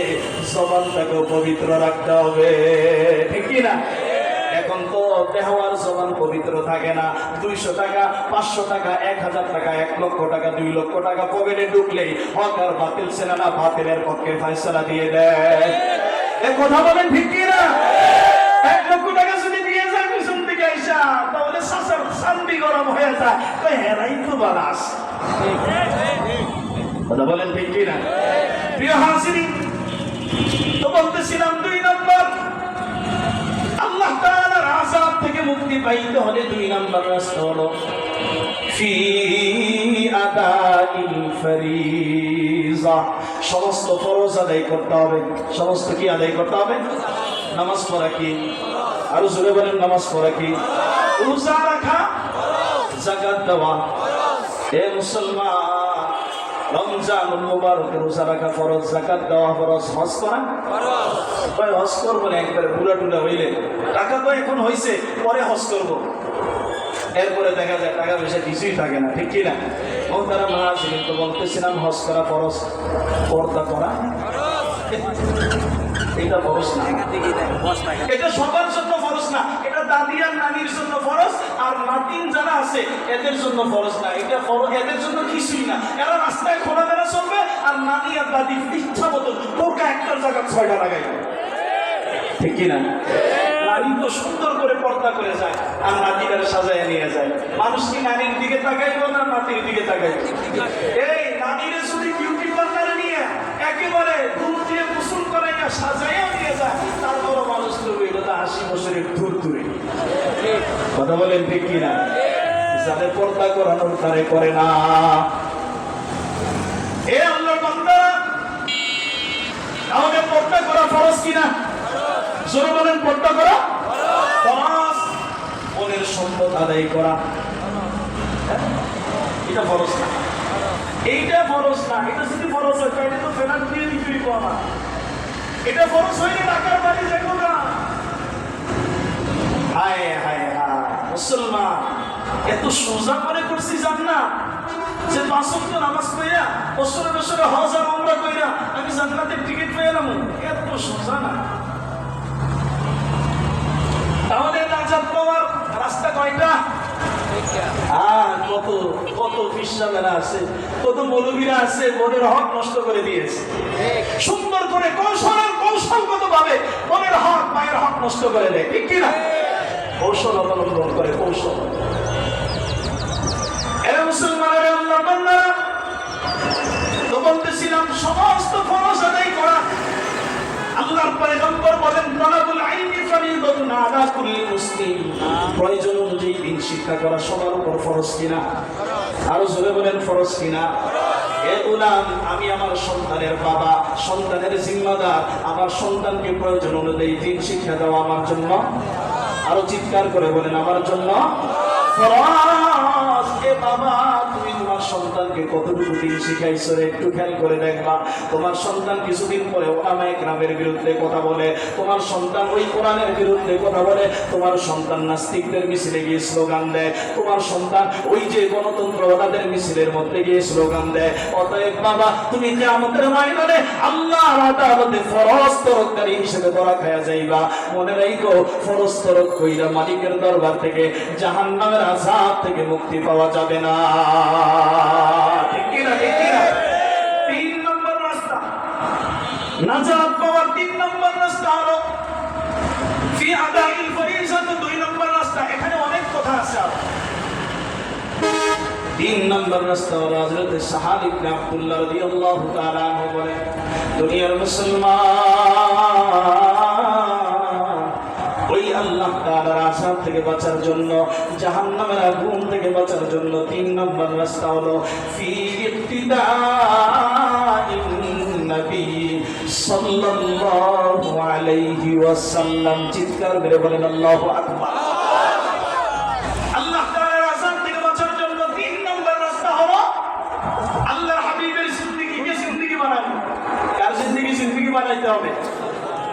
জবানটাকেও পবিত্র রাখতে হবে। ঠিক কি না? এখন তো দেহ আর জবান পবিত্র থাকে না। 200 টাকা, 500 টাকা, 1000 টাকা, 1 লক্ষ টাকা, 2 লক্ষ টাকা পকেটে ঢুকলেই হক আর বাতিল সেনা বাতিলের পক্ষে ফয়সালা দিয়ে দেয়। এ কথা বলেন ঠিক কি না? 1 লক্ষ টাকা যদি দিয়ে যায় পিছন থেকে আইসা, তাহলে সাসার শান্তি গরম হয়ে যায়। কই হেরাই তো বালাস। কথা বলেন ঠিক কি না? প্রিয় হাজিরিন, তো বলতেছিলাম 2 নম্বর, আল্লাহ তাআলার আযাব থেকে মুক্তি পাইতে হলে 2 নম্বর রাস্তা হলো ফি আদাইল ফরিজা, সমস্ত ফরজ আদায় করতে হবে। সমস্ত কি আদায় করতে হবে? নামাজ পড়া কি? আরো জোরে বলেন, নামাজ পড়া কি? রোজা রাখা, যাকাত দেওয়া। এ মুসলমান, রমজানুল মুবারকে রোজা রাখা ফরজ, যাকাত দেওয়া ফরজ, হজ করা ফরজ। ভাই হজ করবো না, একবারে বুড়া টুলা হইলে টাকা তো এখন হইছে, পরে হজ করবো। এরপরে দেখা যায় টাকা পয়সা কিছুই থাকে না। ঠিক কিনা? ও তারা মহাজির তো বলতেছিলাম হজ করা ফরজ, পর্দা করা এটা ফরজ না। এটা সবার জন্য ফরজ না। এটা দাদি আর নানির জন্য ফরজ, আর নাতিন যারা আছে এদের জন্য ফরজ না। এটা এদের জন্য কিছুই না। এরা রাস্তায় খোলামেলা চলবে, আর নানি আর দাদি ইচ্ছা মতো টোকা একটার জায়গা 6টা লাগাইবে। ঠিক কিনা? নানি তো সুন্দর করে পর্দা করে যায়, আর নাতিটারে সাজায় নিয়ে যায়। মানুষ কি নানির দিকে তাকাইবো না নাতির দিকে তাকাইবো? এই নানিরে যদি বিউটি পার্লারে নিয়ে একেবারে দুধ দিয়ে গোসল করাইয়া সাজাইয়া নিয়ে যায়, তারপর মানুষ তো এটা হাসি বছরের দূর দূরে। কথা বলেন ঠিক কিনা? যাদের পর্দা করানোর তারে করে না। এ আল্লাহর বান্দা, তাহলে পর্দা করা ফরজ কিনা? জোরে বলেন, পর্দা করা ফরজ। মনের সম্পদ আদায় করা, এটা ফরজ না। এইটা ফরজ না। এটা যদি ফরজ হয় তাহলে তো ফেরান দিয়ে দিতেই পাওয়া। এটা ফরজ হইলে টাকার বাড়ি যাইব না। হায় হায় হায় মুসলমান, এত সোজা মনে করছি জান্নাত, যে 5 ওয়াক্ত নামাজ পড়িয়া বছরে বছরে হজ আর উমরা কইরা আমি জান্নাতের টিকিট পেয়ে এলাম। এত সোজা না। তাহলে নাজাত পাওয়ার রাস্তা কয়টা? কত কত ফিসামেরা আছে, কত মৌলবীরা আছে, মনের হক নষ্ট করে দিয়েছে। সুন্দর করে কৌশলগত ভাবে মনের হক, মায়ের হক নষ্ট করে দেয়। ঠিক কিনা? কৌশল অবলম্বন করে, কৌশল। এরা মুসলমানের আল্লাহ বান্দারা, তো বলতেছিলাম সমস্ত ফরজ আদায় করা। আল্লাহর পয়গম্বর বলেন তালাবুল ইলমি ফরিদাতুন আলা কুল্লি মুসলিম, প্রয়োজন অনুযায়ী দ্বীন শিক্ষা করা সবার উপর ফরজ কিনা? আরো জোরে বলেন, ফরজ কিনা? এ গোলাম, আমি আমার সন্তানের বাবা, সন্তানের জিম্মাদার। আমার সন্তানকে প্রয়োজন অনুযায়ী দ্বীন শিক্ষা দেওয়া আমার জন্য। আরো চিৎকার করে বলেন, আমার জন্য ফরজ। এ বাবা, তুমি তোমার সন্তানকে কতটুকু দিন শিখাইছো একটু খেয়াল করে দেখবা। তোমার সন্তান কিছুদিন পরে ওলামায়ে কেরামের বিরুদ্ধে কথা বলে, তোমার সন্তান ওই কোরআনের বিরুদ্ধে কথা বলে, তোমার সন্তান নাস্তিকদের মিছিলে গিয়ে স্লোগান দেয়, তোমার সন্তান ওই যে গণতন্ত্রবাদের মিছিলের মধ্যে গিয়ে স্লোগান দেয়। অতএব বাবা, তুমি কিয়ামতের ময়দানে আল্লাহর আদালতে ফরজ তরককারী হিসেবে ধরা খায়া যাইবা। মনে রাখো, ফরজ তরক কইরা মালিকের দরবার থেকে, জাহান্নামের আযাব থেকে মুক্তি পাওয়া যাবে না। ঠিক কি না? ঠিক কি না? 3 নম্বর রাস্তা নাজাত পাওয়ার 3 নম্বর রাস্তা হলো ফি আদাইল ফরিজা। 2 নম্বর রাস্তা, এখানে অনেক কথা আছে। 3 নম্বর রাস্তা হলো হযরত সাহাব ইবনে আব্দুল্লাহ রাদিয়াল্লাহু তাআলা আনহু বলেন, দুনিয়ার মুসলমান, ওই আল্লাহ তাআলার আযাব থেকে বাঁচার জন্য, জাহান্নামের আগুন থেকে বাঁচার জন্য 3 নম্বর রাস্তা হলো ফি ইক্তিদাইন নবী সাল্লাল্লাহু আলাইহি ওয়াসাল্লাম। চিৎকার করে বলেন আল্লাহু আকবার। আল্লাহ তাআলার আযাব থেকে বাঁচার জন্য 3 নম্বর রাস্তা হলো আল্লাহর হাবিবের জিন্দেগিকে জিন্দেগি বানানো। কার জিন্দেগি বানাইতে হবে?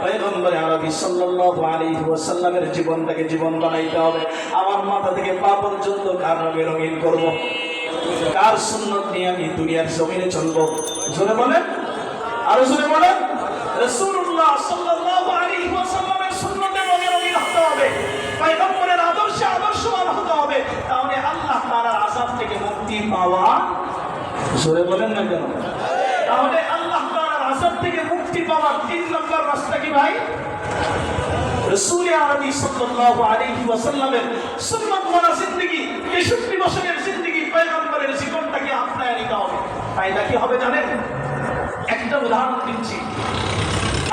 পয়গম্বর আরবি সাল্লাল্লাহু আলাইহি ওয়াসাল্লামের জীবনটাকে জীবন বানাইতে হবে। আমার মাথা থেকে পা পর্যন্ত কার রঙে রঙিন করব, কার সুন্নাত নিয়ে আমি দুনিয়ার জমিনে চলবো। জোরে বলেন, আরো জোরে বলেন। রাসূলুল্লাহ সাল্লাল্লাহু আলাইহি ওয়াসাল্লামের সুন্নাতে রঙে রঙিন হতে হবে, পয়গম্বরের আদর্শে আদর্শবান হতে হবে। তাহলে আল্লাহ তাআলার আযাব থেকে মুক্তি পাওয়া, জোরে বলেন না কেন? তাহলে আল্লাহ তাআলার আযাব থেকে মুক্তি পাওয়ার 3 নম্বর রাস্তা কি ভাই? রাসূল আরবি সাল্লাল্লাহু আলাইহি ওয়াসাল্লামের সুন্নাত মানা জিন্দেগি, 63 বছরের জিন্দেগি, পয়গম্বরের জীবনটাকে আপনায় নিতে হবে। ফায়দা কি হবে জানেন? একটা উদাহরণ দিচ্ছি।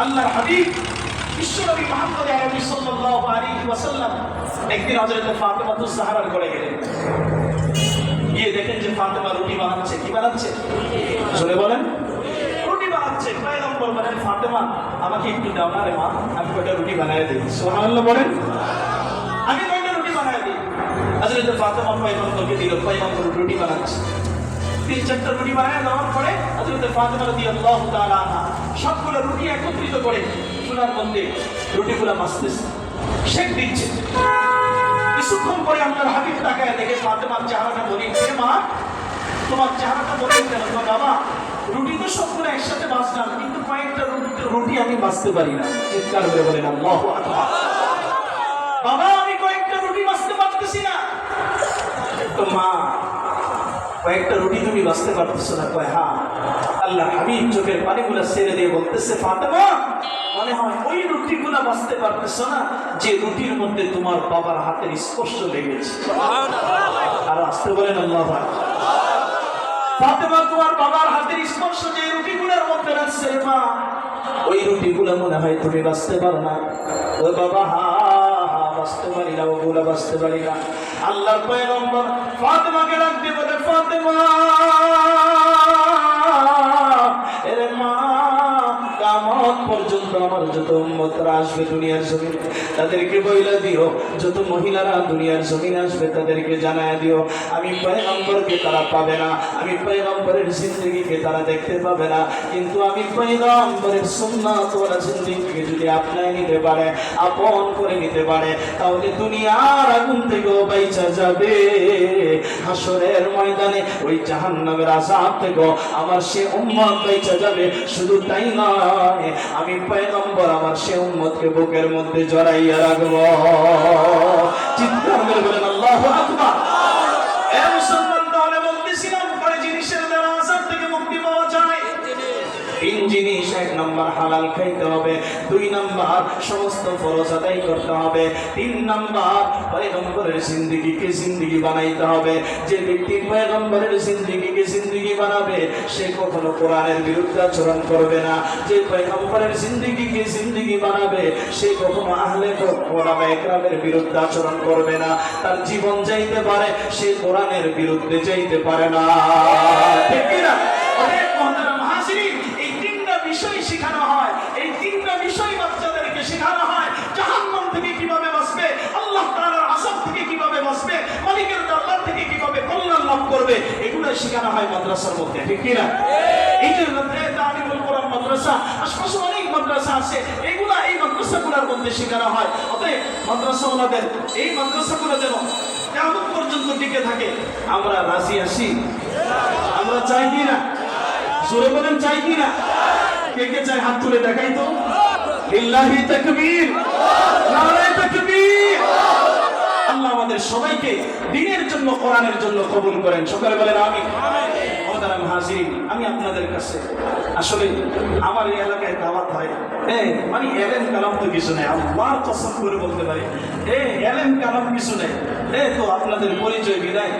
আল্লাহর হাবিব বিশ্বনবী মুহাম্মদ আরবি সাল্লাল্লাহু আলাইহি ওয়াসাল্লাম একদিন হযরত ফাতেমাতুজ জাহরার ঘরে গেলেন। গিয়ে দেখেন যে ফাতেমা রুটি বানাচ্ছে। কি বানাচ্ছে? জোরে বলেন। রুটি বানাচ্ছে। পয়গম্বর বলেন, ফাতেমা আমাকে একটু দাও না রে মা, আমি কয়টা রুটি বানায় দিই। সুবহানাল্লাহ বলেন। আমি কয়টা রুটি বানায় দিই। হযরত ফাতেমা পয়গম্বরকে দিল। পয়গম্বর রুটি বানাচ্ছে। 3-4টা রুটি বানায় দেওয়ার পরে হযরত ফাতেমা রাদিয়াল্লাহু তাআলা আনহা সবগুলো রুটি একত্রিত করে চুলার মধ্যে রুটিগুলো ভাজতেছে, শেক দিচ্ছে। কিছুক্ষণ পরে আল্লাহর হাবিব তাকায় দেখে ফাতেমার চেহারাটা বলি, মা তোমার চেহারাটা বলি কেন? বাবা রুটি তো সবগুলো একসাথে ভাজলাম, কিন্তু কয়েকটা রুটি আমি ভাজতে পারি না। চিৎকার করে বলেন আল্লাহু আকবার। বাবা আমি কয়েকটা রুটি ভাজতে পারতেছি না। তো মা কয়েকটা রুটি তুমি ভাজতে পারতেছো না? কয় হ্যাঁ। আল্লাহর হাবিব চোখের পানিগুলো ছেড়ে দিয়ে বলতেছে, ফাতেমা মনে হয় ওই রুটিগুলা ভাজতে পারতেছো না যে রুটির মধ্যে তোমার বাবার হাতের স্পর্শ লেগেছে। আর আসতে বলেন আল্লাহু আকবার। ফাতেমা তোমার বাবার হাতের স্পর্শ যে রুটিগুলোর মধ্যে লাগছে মা, ওই রুটিগুলো মনে হয় তুমি ভাজতে পারো না। ও বাবা বাঁচতে পারি না, ওগুলা বাঁচতে পারি না। আল্লাহর পয়গম্বর ফাতেমাকে ডাকতে বলে, ফাতেমা এরে মা, কিয়ামত পর্যন্ত আমার যত উম্মতরা আসবে দুনিয়ার জমিনে তাদেরকে বইলা দিও, যত মহিলারা দুনিয়ার জমিনে আসবে তাদেরকে জানায় দিও, আমি পয়গম্বরকে তারা পাবে না, আমি পয়গম্বরের জিন্দেগিকে তারা দেখতে পাবে না, কিন্তু আমি পয়গম্বরের সুন্নাত ওয়ালা জিন্দেগিকে যদি আপনায় নিতে পারে, আপন করে নিতে পারে, তাহলে দুনিয়ার আগুন থেকেও বাইচা যাবে। হাসরের ময়দানে ওই জাহান্নামের আযাব থেকেও আমার সে উম্মত বাইচা যাবে। শুধু তাই নয়, আমি পয়গম্বর আমার সে উম্মতকে বুকের মধ্যে জড়াইয়া রাখবো। চিৎকার করে বলেন আল্লাহু আকবার। এ মুসলমান, তাহলে বলতেছিলাম কয় জিনিসের দ্বারা আযাব থেকে মুক্তি পাওয়া যায়। 3 জিনিস। 1 নম্বর হালাল খাইতে হবে, 2 নম্বর সমস্ত ফরজ আদায় করতে হবে, 3 নম্বর পয়গম্বরের জিন্দেগিকে জিন্দেগি বানাইতে হবে। যে ব্যক্তি পয়গম্বরের জিন্দেগিকে জিন্দেগি বানাবে সে কখনো কোরআনের বিরুদ্ধে আচরণ করবে না। যে পয়গম্বরের জিন্দেগিকে জিন্দেগি বানাবে সে কখনো আহলে ওলামা ইকরামের বিরুদ্ধে আচরণ করবে না। তার জীবন যাইতে পারে, সে কোরআনের বিরুদ্ধে যাইতে পারে না। ঠিক কি না? অনেক মহতারাম হাজিরিন, এই 3টা বিষয় শেখানো হয়। এই 3টা বিষয় বাচ্চাদেরকে শেখানো হয়। জাহান্নাম থেকে কিভাবে বাঁচবে, আল্লাহ তাআলার আযাব থেকে কিভাবে বাঁচবে, মালিকের দরবার থেকে কিভাবে কল্যাণ লাভ করবে, এগুলো শেখানো হয় মাদ্রাসার মধ্যে। ঠিক কি না? এই যে তালিমুল কোরআন মাদ্রাসা, আশপাশে অনেক মাদ্রাসা আছে, এগুলা এই মাদ্রাসাগুলোর মধ্যে শেখানো হয়। অতএব মাদ্রাসাওয়ালাদের এই মাদ্রাসাগুলো যেন কিয়ামত পর্যন্ত টিকে থাকে, আমরা রাজি আছি? আমরা চাই কি না? জোরে বলেন চাই কি না? কে কে চাই হাত তুলে দেখাই তো। লিল্লাহি তাকবীর, নারে তাকবীর। আল্লাহ আমাদের সবাইকে দ্বীনের জন্য, কোরআনের জন্য কবুল করেন। সকলে বলেন আমিন। মহতারাম হাজিরিন, আমি আপনাদের কাছে আসলে আমার এই এলাকায় দাওয়াত হয়, মানে এলেম কালাম তো কিছু নেই, আল্লাহর কসম করে বলতে পারি এলেম কালাম কিছু নেই। তো আপনাদের পরিচয় বিদায়,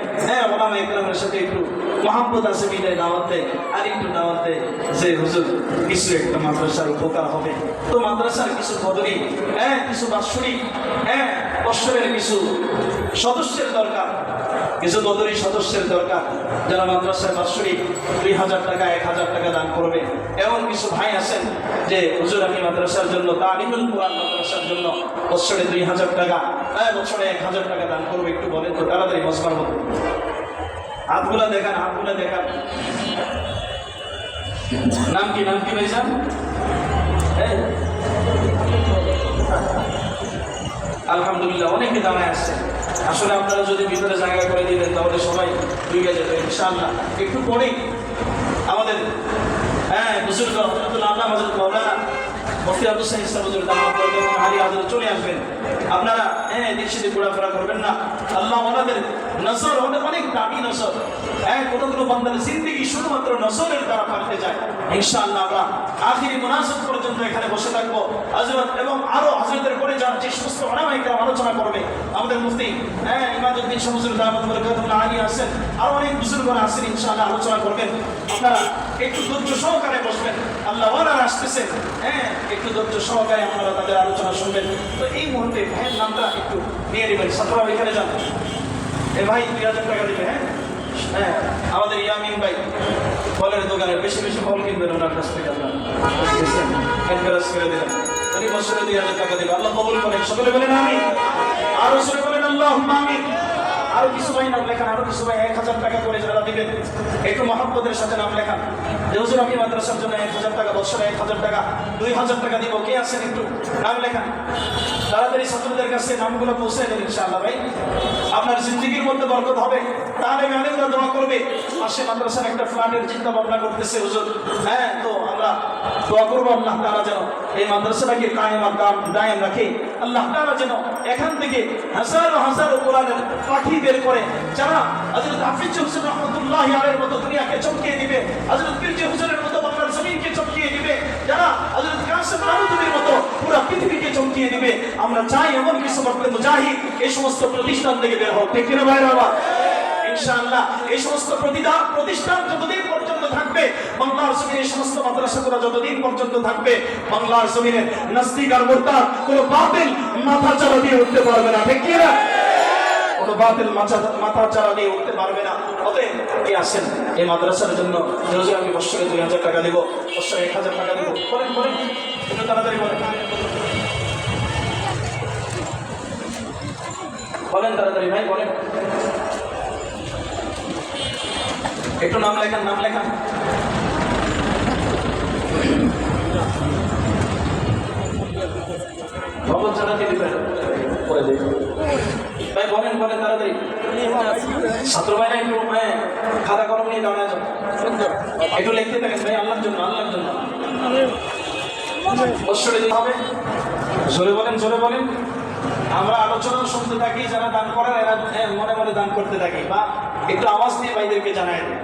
ওলামা ইকরামের সাথে একটু মোহাম্মদ আছে মিলে দাওয়াত দেয়, আর একটু দাওয়াত দেয় যে হুজুর কিছু একটা মাদ্রাসার উপকার হবে। তো মাদ্রাসার কিছু বদলি, কিছু বাৎসরিক, বৎসরের কিছু সদস্যের দরকার, কিছু বদলি সদস্যের দরকার, যারা মাদ্রাসায় বাৎসরিক 2000 টাকা 1000 টাকা দান করবে। এমন কিছু ভাই আছেন যে হুজুর আমি মাদ্রাসার জন্য, তালিমুল কোরআন মাদ্রাসার জন্য বৎসরে 2000 টাকা, বছরে 1000 টাকা দান করবে। একটু বলেন তো তাড়াতাড়ি মজবার মতো হাতগুলা দেখান, হাতগুলা দেখান। নাম কি, নাম কি ভাইজান? আলহামদুলিল্লাহ, অনেকে দাঁড়ায় আসছে। আসলে আপনারা যদি ভিতরে জায়গা করে দিলেন তাহলে সবাই ঢুকে যাবে ইনশাআল্লাহ। একটু পরেই আমাদের বুজুর্গ আল্লাহ হযরত মাওলানা মুফতি আব্দুল সাইদ ইসলাম হুজুর দাওয়াত করবেন, আলী হাজরা চলে আসবেন। আপনারা দিশে ঘোরাফেরা করবেন না। আল্লাহ ওনাদের নজর, অনেক দামি নজর, কোনো বান্দার জিন্দেগি শুধুমাত্র নজরের দ্বারা পাল্টে যায়। ইনশাআল্লাহ আমরা আখিরি মুনাজাত পর্যন্ত এখানে বসে থাকবো। হযরত এবং আরো হযরতের পরে যারা যে সমস্ত উলামায়ে কেরাম আলোচনা করবে, আমাদের মুফতি ইমাদউদ্দিন শাহ হুজুর দাওয়াত বরকাতুল্লাহ আলী আছেন, আরো অনেক বুজুর্গরা আছেন, ইনশাআল্লাহ আলোচনা করবেন। আপনারা একটু ধৈর্য সহকারে বসবেন। আল্লাহ ওনারা আসতেছেন, একটু ধৈর্য সহকারে আপনারা তাদের আলোচনা শুনবেন। তো এই মুহূর্তে ভাইয়ের নামটা একটু নিয়ে নেবেন। ছাত্ররা এখানে যান। ভাই 2000 টাকা দিবে। আমাদের ইয়ামিন ভাই ফলের দোকানে বেশি বেশি ফল কিনবেন ওনার কাছ থেকে। আপনার এনকারেজ করে দিলেন, উনি বছরে 2000 টাকা দিবেন। আল্লাহ কবুল করেন। সকলে বলেন আমিন। আরো সকলে বলেন আল্লাহুম্মা আমিন। আরো কিছু ভাই নাম লেখান, আরো কিছু ভাই 1000 টাকা করে যারা দিবেন একটু মহব্বতের সাথে নাম লেখান। যে হুজুর আমি মাদ্রাসার জন্য 1000 টাকা, বছরে 1000 টাকা, 2000 টাকা দিব। কে আছেন একটু নাম লেখান। তাড়াতাড়ি ছাত্রদের কাছে নামগুলো পৌঁছে দেন ইনশাআল্লাহ। ভাই আপনার জিন্দেগির মধ্যে বরকত হবে। তাহলে আলেমরা দোয়া করবে। পাশে মাদ্রাসার একটা ফ্ল্যাটের চিন্তা ভাবনা করতেছে হুজুর। তো আমরা দোয়া করবো আল্লাহ তাআলা যেন এই মাদ্রাসাটাকে কায়েম আর দায়েম রাখে। আল্লাহ তাআলা যেন এখান থেকে হাজারো হাজারো কোরআনের পাখি বের করে, যারা হযরত হাফিজ হোসেন রহমাতুল্লাহি আলাইহির মতো দুনিয়াকে চমকিয়ে দিবে, হযরত পীরজি হুজুরের মতো বাংলার জমিনকে চমকিয়ে দিবে, যারা হযরত কাসেম নানুতুবির মতো পুরো পৃথিবীকে চমকিয়ে দিবে। আমরা চাই এমন কিছু করতে মুজাহিদ এই সমস্ত প্রতিষ্ঠান থেকে বের হোক। ঠিক কিনা ভাইরা আমার? ইনশাআল্লাহ এই সমস্ত প্রতিষ্ঠান যতদিন পর্যন্ত থাকবে, বাংলার জমিনে এই সমস্ত মাদ্রাসাগুলো যতদিন পর্যন্ত থাকবে, বাংলার জমিনে নাস্তিক আর মুরতাদ কোনো বাতিল মাথা চাড়া দিয়ে উঠতে পারবে না। ঠিক কিনা? কোনো বাতিল মাথা চাড়া দিয়ে উঠতে পারবে না। অতএব কে আসেন এই মাদ্রাসার জন্য? যে আমি বছরে 2000 টাকা দেব, বছরে 1000 টাকা দেব। বলেন বলেন, একটু তাড়াতাড়ি বলেন, বলেন তাড়াতাড়ি ভাই, বলেন। একটু নাম লেখান, নাম লেখান। ভবন জানাতে দিবেন পরে দেখুন ভাই, বলেন বলেন তাড়াতাড়ি। ছাত্র ভাইরা একটু খাতা কলম নিয়ে দাঁড়ায় যান, একটু লিখতে থাকেন ভাই, আল্লাহর জন্য, আল্লাহর জন্য। বৎসরে দিতে হবে। জোরে বলেন, জোরে বলেন। আমরা আলোচনা শুনতে থাকি, যারা দান করেন এরা মনে মনে দান করতে থাকি, বা একটু আওয়াজ দিয়ে ভাইদেরকে জানায় দেন।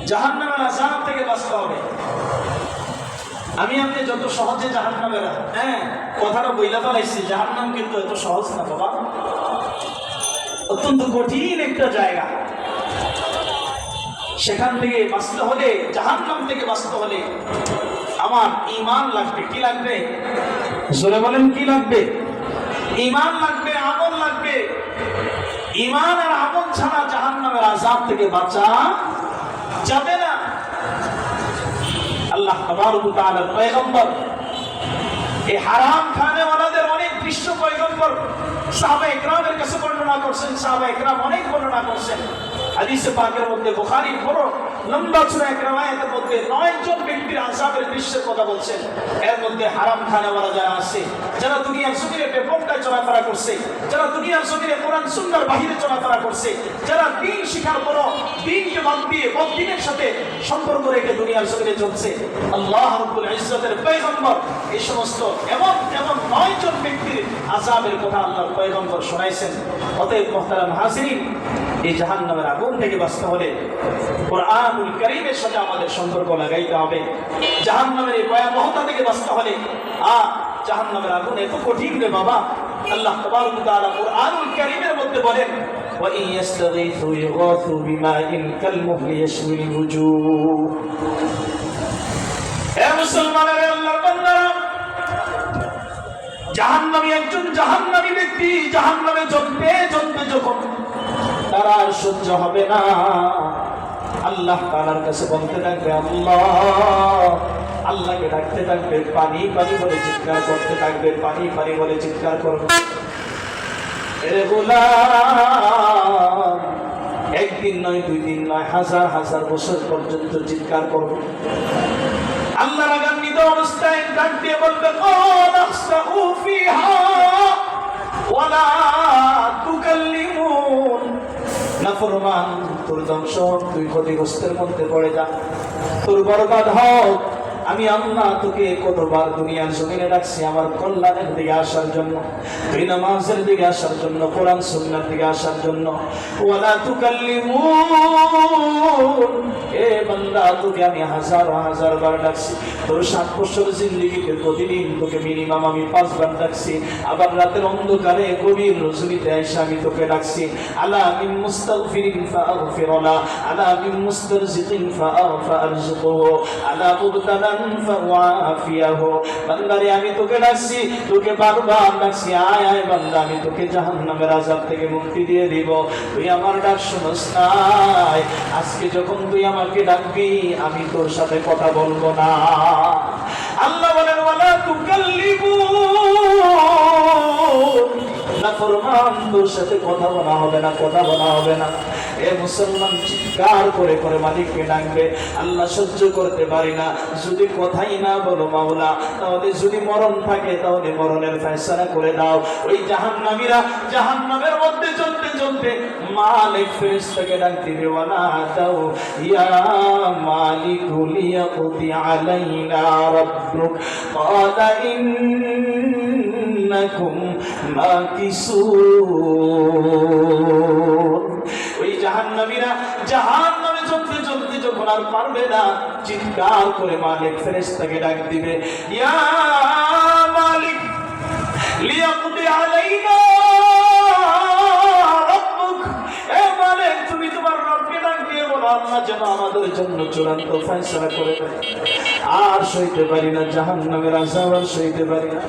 জাহান্নামের আযাব থেকে বাঁচতে হবে। আমি আপনি যত সহজে জাহান্নামের কথাটা বইলা ফেলাইছি, জাহান্নাম কিন্তু এত সহজ না বাবা, অত্যন্ত কঠিন একটা জায়গা। সেখান থেকে বাঁচতে হলে, জাহান্নাম থেকে বাঁচতে হলে আমার ঈমান লাগবে। কি লাগবে? জোরে বলেন, কি লাগবে? ঈমান লাগবে, আমল লাগবে। ঈমান আর আমল ছাড়া জাহান্নামের আযাব থেকে বাঁচা যাবে না। আল্লাহ তাবারক ওয়া তাআলার পয়গম্বর এই হারাম খানেওয়ালাদের অনেক দৃশ্য পয়গম্বর সাহাবায়ে কেরামের কাছে বর্ণনা করছেন। সাহাবায়ে কেরাম অনেক বর্ণনা করছেন। হাদিসে পাকের মধ্যে, বুখারীর বড় লম্বা সূরা এক riwayat-এর মধ্যে 9 জন ব্যক্তির আযাবের দৃশ্যের কথা বলছেন। এর মধ্যে হারাম খানেওয়ালা যারা আছে, যারা দুনিয়ার জমিনে বেপরদায় চলাফেরা করছে, যারা দুনিয়ার জমিনে কোরআন সুন্নাহর বাহিরে চলাফেরা করছে, যারা দ্বীন শিখার পর দ্বীনকে বাদ দিয়ে বদ্দীনের সাথে সম্পর্ক রেখে দুনিয়ার জমিনে চলছে, আল্লাহ রাব্বুল ইজ্জতের পয়গম্বর এই সমস্ত এমন 9 জন ব্যক্তির আযাবের কথা আল্লাহর পয়গম্বর শোনাইছেন। অতএব মুহতারাম হাজিরিন, এই জাহান্নামের আগুন থেকে বাঁচতে হলে কোরআনুল কারীমের সাথে আমাদের সম্পর্ক লাগাইতে হবে। জাহান্নামের এই ভয়াবহতা থেকে বাঁচতে হলে জাহান্নামের আগুন এত কঠিন রে বাবা। আল্লাহ তাবারক ওয়া তাআলা কোরআনুল কারীমের মধ্যে মধ্যে বলেন وَإِنْ يَسْتَغِيثُوا يُغَاثُوا بِمَاءٍ كَالْمُهْلِ يَشْوِي الْوُجُوهَ হে মুসলমানেরা, আল্লাহর বান্দারা, জাহান্নামী একজন জাহান্নামী ব্যক্তি জাহান্নামে জ্বলতে যখন তার আর সহ্য হবে না, আল্লাহ তাআলার কাছে বলতে থাকবে আল্লাহ, আল্লাহকে ডাকতে থাকবে, পানি পানি বলে চিৎকার করতে থাকবে, পানি পানি বলে চিৎকার করবে। এরে গোলাম, একদিন নয়, দুই দিন নয়, হাজার হাজার বছর পর্যন্ত চিৎকার করবে। আল্লাহ রাগান্বিত অবস্থায় ডাক দিয়ে বলবে কানাখসাউ ফিহা ওয়ালা তুকাল্লিমুন, নাফরমান তোর ধ্বংস হোক, তুই ক্ষতিগ্রস্তের মধ্যে পড়ে যা, তোর বরবাদ হোক। আমি আল্লাহ তোকে কতবার দুনিয়ার জমিনে ডাকছি আমার কল্যাণের দিকে আসার জন্য, তুই নামাজের দিকে আসার জন্য, কোরআন সুন্নাহর দিকে আসার জন্য। ওয়ালা তুকাল্লিমুন, এ বান্দা তোকে আমি হাজার হাজার বার ডাকছি, তোর 7 বছর জিন্দেগিতে প্রতিদিন তোকে মিনিমাম আমি 5 বার ডাকছি, আবার রাতের অন্ধকারে গভীর রজনীতে এসে আমি তোকে ডাকছি। আলা মিন মুস্তাগফিরিন ফাগফিরলা, আলা মিন মুস্তারজিকিন ফারজুকহু, আলা মুবতালান ফাওয়াফিয়াহু। বান্দারে আমি তোকে ডাকছি, তোকে বারবার ডাকছি, আয় আয় বান্দা, আমি তোকে জাহান্নামের আযাব থেকে মুক্তি দিয়ে দিব। তুই আমার ডাক শুনস নাই, আজকে যখন তুই আমাকে ডাকবি আমি তোর সাথে কথা বলবো না। আল্লাহ বলেন ওয়ালা তুকাল্লিমুন, নাফরমান তোর সাথে কথা বলা হবে না, কথা বলা হবে না। এ মুসলমান চিৎকার করে করে মালিককে ডাকবে, আল্লাহ সহ্য করতে পারি না, যদি কথাই না বলো মাওলা, তাহলে যদি মরণ থাকে তাহলে মরণের ফয়সালা করে দাও। ওই জাহান্নামীরা জাহান্নামের মধ্যে চলতে চলতে মালিক ফেরেশতাকে ডাক দিবে, ওয়ালা দাও ইয়া মালিকু লিয়াকুদি আলাইনা রাব্বুক ক্বালা ইন্নাকুম মাকিসুন। ওই জাহান্নামীরা জাহান্নামে চলতে চলতে যখন আর পারবে না, চিৎকার করে মালিক ফেরেশতাকে ডাক দিবে, ইয়া মালিক লিয়াকুদি আলাইনা রাব্বুক, এ মালিক তুমি তোমার রবকে ডাক দিয়ে বলো আল্লাহ যেন আমাদের জন্য চূড়ান্ত ফয়সালা করে দেয়। আর সইতে পারি না জাহান্নামের আযাব, আর সইতে পারি না।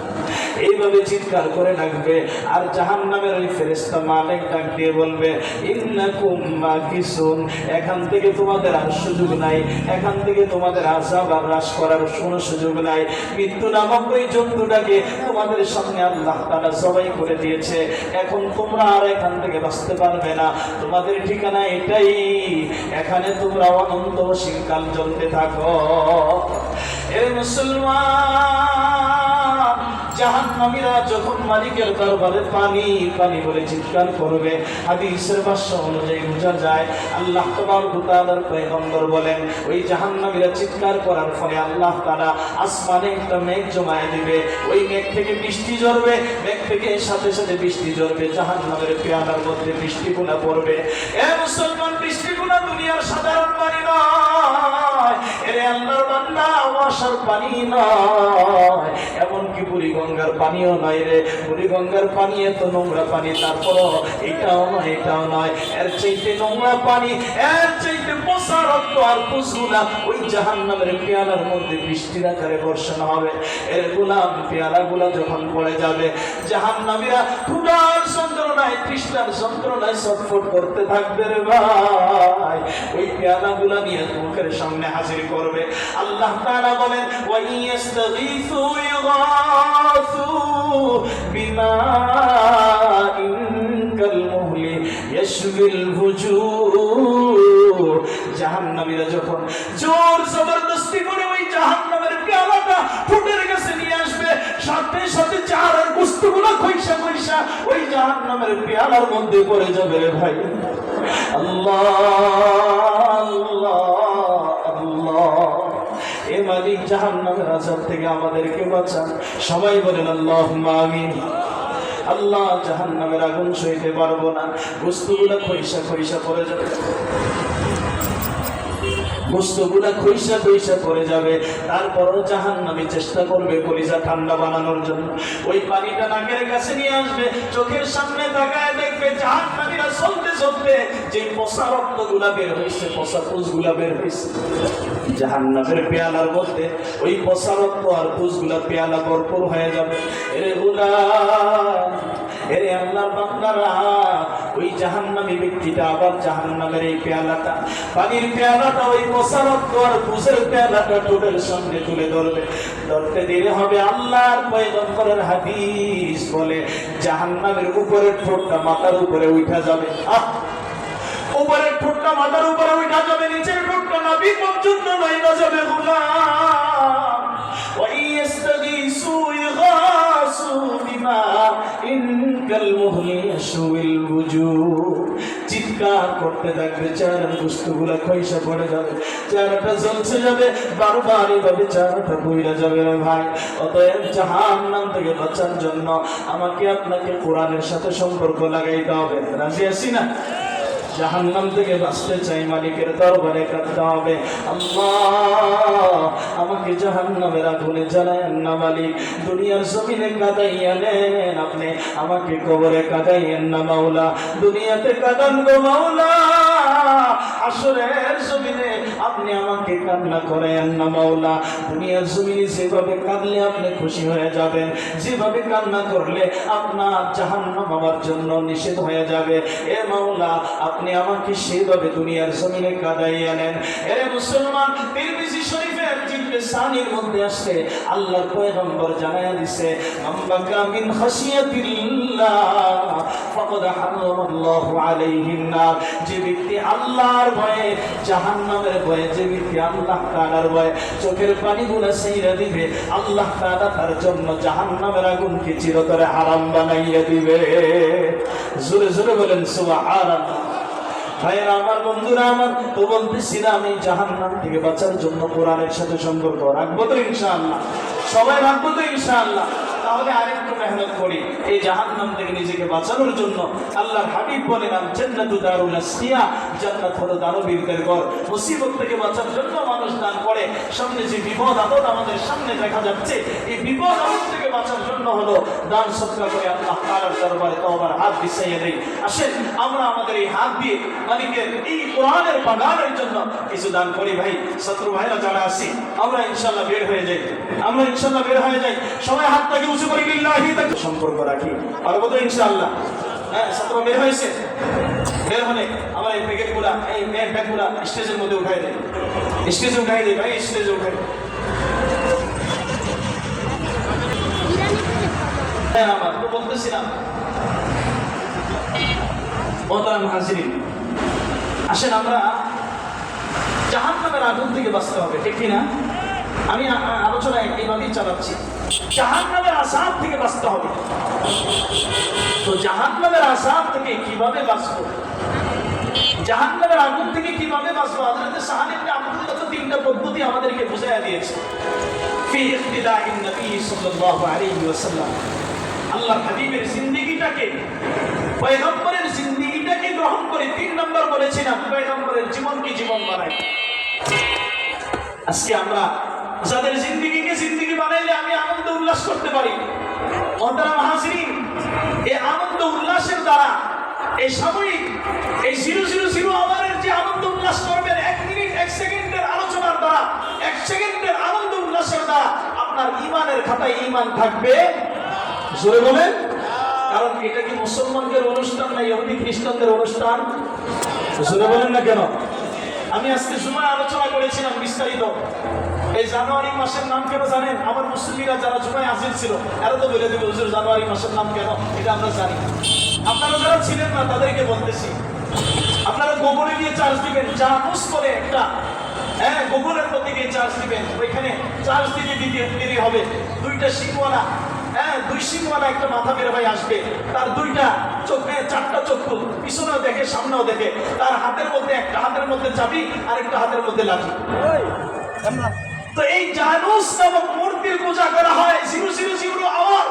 এইভাবে চিৎকার করে ডাকবে, আর জাহান্নামের ওই ফেরেশতা মালিক ডাক দিয়ে বলবে, ইন্নাকুম মাকিসুন, এখান থেকে তোমাদের আর সুযোগ নাই, এখান থেকে তোমাদের আযাব আর হ্রাস করার কোনো সুযোগ নাই। মৃত্যু নামক ওই জন্তুটাকে তোমাদের সামনে আল্লাহ তাআলা জবাই করে দিয়েছে, এখন তোমরা আর এখান থেকে বাঁচতে পারবে না, তোমাদের ঠিকানা এটাই, এখানে তোমরা অনন্ত অসীমকাল জ্বলতে থাকো। এ মুসলমান, জাহান্নামীরা যখন মালিকের দরবারে পানি পানি বলে চিৎকার করবে, হাদিসের ভাষ্য অনুযায়ী বোঝা যায় আল্লাহ তাবারক ওয়া তাআলার পয়গম্বর বলেন, ওই জাহান্নামীরা চিৎকার করার ফলে আল্লাহ তাআলা আসমানে একটা মেঘ জমায়ে দিবে, ওই মেঘ থেকে বৃষ্টি ঝরবে, মেঘ থেকে সাথে সাথে বৃষ্টি ঝরবে, জাহান্নামের পেয়ালার মধ্যে বৃষ্টি গুনাহ পড়বে। এ মুসলমান, বৃষ্টি গুনাহ দুনিয়ার সাধারণ পানি নয়, এরে আল্লাহর বান্দা, ওয়াসার পানি নয়, এমনকি বুড়িগঙ্গার পানিও নয় রে, বুড়িগঙ্গার পানি এত নোংরা পানি, তারপরও এটাও নয়, এটাও নয়, এর চাইতে নোংরা পানি, এর চাইতে পচা রক্ত আর পশুগুলা ওই জাহান্নামের পেয়ালার মধ্যে বৃষ্টির আকারে বর্ষণ হবে। এর গোলাম পেয়ালাগুলা যখন পড়ে যাবে, জাহান্নামীরা ক্ষুধার যন্ত্রণায়, তৃষ্ণার যন্ত্রণায় ছটফট করতে থাকবে রে ভাই, ওই পেয়ালাগুলা নিয়ে মুখের সামনে হাজির করবে। আল্লাহ তাআলা বলেন, ওয়া ইয়াস্তাগীসু ইগাসু বিমাইন কালমুহলি ইয়াশবিল ফুজুর। জাহান্নামীরা যখন জোর জবরদস্তি করে ওই জাহান্নামের পেয়ালাটা ঠোঁটের কাছে নিয়ে আসবে, সাথে সাথে চারের বস্তুগুলো খইসা খইসা ওই জাহান্নামের পেয়ালার মধ্যে পড়ে যাবে রে ভাই। আল্লাহ আল্লাহ আল্লাহ, এ মালিক জাহান্নামের আযাব থেকে আমাদেরকে বাঁচান। সবাই বলেন আল্লাহুম্মা আমিন। আল্লাহ, জাহান্নামের আগুন সইতে পারবো না, বস্তুগুলো খইসা খইসা পড়ে যাবে। গোস্তগুলা খইসা খইসা পড়ে যাবে, তারপরও জাহান্নামী চেষ্টা করবে কলিজা ঠান্ডা বানানোর জন্য। ওই পানিটা নাকের কাছে নিয়ে আসবে, চোখের সামনে তাকায় দেখবে জাহান্নামীরা চলতে চলতে যে পচা রক্তগুলা বের হয়েছে, পচা পুষগুলা বের হয়েছে জাহান্নামের পেয়ালার মধ্যে, ওই পচা রক্ত আর পুষগুলা পেয়ালা ভরপুর হয়ে যাবে। এরে গোলাম, এরে আল্লাহর বান্দারা, ওই জাহান্নামী ব্যক্তিটা আবার জাহান্নামের এই পেয়ালাটা, পানির পেয়ালাটা, ওই পচা রক্ত আর পুষের পেয়ালাটা ঠোঁটের সামনে তুলে ধরবে। ধরতে দেরি হবে। আল্লাহর পয়গম্বরের হাদিস বলে জাহান্নামের উপরের ঠোঁটটা মাথার উপরে উঠা যাবে। উপরের ঠোঁটটা মাথার উপরে উঠা যাবে, নিচের ঠোঁটটা নাভি পর্যন্ত নাইবা যাবে। গোলাম, وَيَسْتَغِيثُوا يُغَاثُوا بِمَاءٍ كَالْمُهْلِ يَشْوِي الْوُجُوهَ। চিৎকার করতে থাকবে, চেহারার বস্তুগুলা খইসা পড়ে যাবে, চেহারাটা জ্বলছে যাবে, বারবার এইভাবে চেহারাটা বইরা যাবে। রে ভাই, অতএব জাহান্নাম থেকে বাঁচার জন্য আমাকে আপনাকে কোরআনের সাথে সম্পর্ক লাগাইতে হবে। রাজি আছি না? জাহান্নাম থেকে বাঁচতে চাই, মালিকের দরবারে কাঁদতে হবে, আল্লাহ আমাকে জাহান্নামের আগুনে জ্বালায়েন না মালিক, দুনিয়ার জমিনে কাঁদাইয়া নেন আপনি, আমাকে কবরে কাঁদাইয়েন না মাওলা, দুনিয়াতে কাঁদান গো মাওলা, আসরের জমিনে আপনি আমাকে কান্না করেন না মাওলা। দুনিয়ার জমিনে যেভাবে কাঁদলে আপনি খুশি হয়ে যাবেন, যেভাবে কান্না করলে আপনার জাহান্নাম আমার জন্য নিষেধ হয়ে যাবে, এ মাওলা আপনি আমাকে সেইভাবে দুনিয়ার জমিনে কাঁদাইয়া নেন। এরে মুসলমান, তিরমিজি শরীফের জিলদে সানির মধ্যে আসছে, আল্লাহর পয়গম্বর জানায়া দিছে, আম্বাকা মিন খাশিয়াতিল্লাহ ফাকাদ হারামাল্লাহু আলাইহিন নার। যে ব্যক্তি আল্লাহর ভয়ে, জাহান্নামের ভয়ে, যে ব্যক্তি আল্লাহ তাআলার ভয়ে চোখের পানিগুলো ছাইরা দিবে, আল্লাহ তাআলা তার জন্য জাহান্নামের আগুনকে চিরতরে হারাম বানাইয়া দিবে। জোরে জোরে বলেন সুবহানাল্লাহ। ভাইয়েরা আমার, বন্ধুরা আমার, তো বলতেছিলাম এই জাহান্নাম থেকে বাঁচার জন্য কোরআনের সাথে সম্পর্ক রাখবো তো ইনশাআল্লাহ, সবাই রাখবো তো ইনশাআল্লাহ। তাহলে আরেকটু মেহনত করি এই জাহান্নাম থেকে নিজেকে বাঁচানোর জন্য। আল্লাহর হাবিব বলেন, জান্নাতু দারুল আসকিয়া, জান্নাত হলো দানবীরদের ঘর। মুসিবত থেকে বাঁচার জন্য মানুষ দান করে, সামনে যে বিপদ আপদ আমাদের সামনে দেখা যাচ্ছে, এই বিপদ আপদ থেকে বাঁচার জন্য হলো দান সদকা করে আল্লাহ তাআলার দরবারে তওবার হাত বিছাইয়ে দেই। আসেন আমরা আমাদের এই হাত দিয়ে মালিকের এই কোরআনের বাগানের জন্য কিছু দান করি। ভাই, ছাত্র ভাইরা যারা আছি, আমরা ইনশাআল্লাহ বের হয়ে যাই, আমরা ইনশাআল্লাহ বের হয়ে যাই, সবাই হাতটাকে উঁচু করে লিল্লাহি তাআলা সম্পর্ক রাখি, পারবো তো ইনশাআল্লাহ? হ্যাঁ, ছাত্র বের হয়েছে, বের হলে আমার এই প্যাকেটগুলা, এই ব্যাগগুলা স্টেজের মধ্যে উঠাই দেয়, স্টেজে উঠাই দেয় ভাই, স্টেজে উঠাই। হ্যাঁ, আমার তো বলতেছিলাম মোহতারাম হাজিরিন, আসেন আমরা জাহান্নামের আগুন থেকে বাঁচতে হবে, ঠিক কিনা? আমি আলোচনা এইভাবেই চালাচ্ছি, জাহান্নামের আযাব থেকে বাঁচতে হবে। তো জাহান্নামের আযাব থেকে কিভাবে বাঁচবো, জাহান্নামের আগুন থেকে কিভাবে বাঁচবো, হযরত সাহাব ইবনে আব্দুল্লাহ তো তিনটা পদ্ধতি আমাদেরকে বুঝাইয়া দিয়েছে। ফি ইক্তিদাইন নবী সাল্লাল্লাহু আলাইহি ওয়াসাল্লাম, আল্লাহর হাবিবের জিন্দেগিটাকে, পয়গম্বরের জিন্দেগিটাকে গ্রহণ করে ৩ নম্বর বলেছিলাম, পয়গম্বরের জীবনকে জীবন বানাই। আজকে আমরা যাদের জিন্দেগিকে জিন্দেগি বানাইলে আমি আনন্দ উল্লাস করতে পারি, মুহতারাম হাজিরিন, এই আনন্দ উল্লাসের দ্বারা, এই সাময়িক, এই 000 আওয়ারের যে আনন্দ উল্লাস করবেন, 1 মিনিট 1 সেকেন্ডের আলোচনার দ্বারা, 1 সেকেন্ডের আনন্দ উল্লাসের দ্বারা আপনার ঈমানের খাতায় ঈমান থাকবে। জোরে বলেন, কারণ এটা কি মুসলমানদের অনুষ্ঠান না ইহুদি খ্রিস্টানদের অনুষ্ঠান? জোরে বলেন না কেন? আমি আজকে জুমায় আলোচনা করেছিলাম বিস্তারিত। এই জানুয়ারি মাসের নাম কেন জানেন? আমার মুসলিমরা যারা জুমায় হাজির ছিল এরা তো বলে দেবে, হুজুর জানুয়ারি মাসের নাম কেন, এটা আমরা জানি। আপনারা যারা ছিলেন না তাদেরকে বলতেছি, আপনারা গোবরে দিয়ে চার্জ দিবেন, জানুস করে একটা, হ্যাঁ, গোবরের প্রতি গিয়ে চার্জ দিবেন, ওইখানে চার্জ দিতে দিতে দেরি হবে। 2টা শিংওয়ালা, হ্যাঁ, 2 শিংওয়ালা একটা মাথা বের হয়ে আসবে, তার 2টা চোখ, 4টা চক্ষু, পিছনেও দেখে সামনেও দেখে, তার হাতের মধ্যে, একটা হাতের মধ্যে চাবি আর একটা হাতের মধ্যে লাঠি। তো এই জানুস নামক মূর্তির পূজা করা হয় 000 আওয়ার।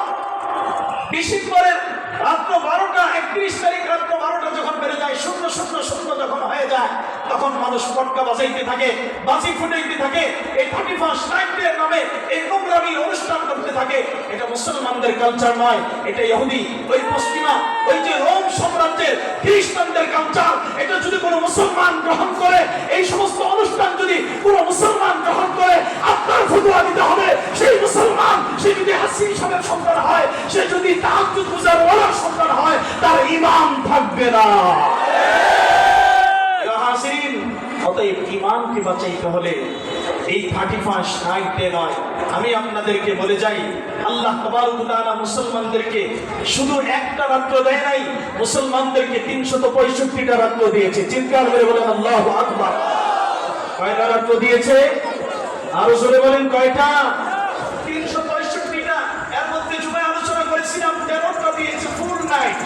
ডিসেম্বরের রাত্র 12টা, 31 তারিখ রাত্র 12টা যখন বেড়ে যায়, 000 যখন হয়ে যায়, তখন তখন মানুষ পটকা বাজাইতে থাকে, বাজি ফুটাইতে থাকে, এই 31st নাইট এর নামে এই নোংরামির অনুষ্ঠান করতে থাকে। এটা মুসলমানদের কালচার নয়, এটা ইহুদি, ওই পশ্চিমা, ওই যে রোম সাম্রাজ্যের খ্রিস্টানদের কালচার। এটা যদি কোনো মুসলমান গ্রহণ করে, এই সমস্ত অনুষ্ঠান যদি কোনো মুসলমান গ্রহণ করে, আপনার ফতোয়া দিতে হবে সেই মুসলমান, সে যদি হাসিন সাহেবের সন্তান হয়, সে যদি তাহাজ্জুদ গুজার ওয়ালার সন্তান হয়, তার ঈমান থাকবে না। হাসিন, অতএব ঈমানকে বাঁচাইতে হলে এই 31st নাইটে নয়। আমি আপনাদেরকে বলে যাই, আল্লাহ তাবারক ওয়া তাআলা মুসলমানদেরকে শুধু একটা রাত্র দেয় নাই, মুসলমানদেরকে 365টা রাত্র দিয়েছে। চিৎকার করে বলেন আল্লাহু আকবার। কয়টা রাত্র দিয়েছে? আরো জোরে বলেন কয়টা? 365টা। এর মধ্যে জুমায় আলোচনা করেছিলাম 13টা দিয়েছে ফুল নাইট।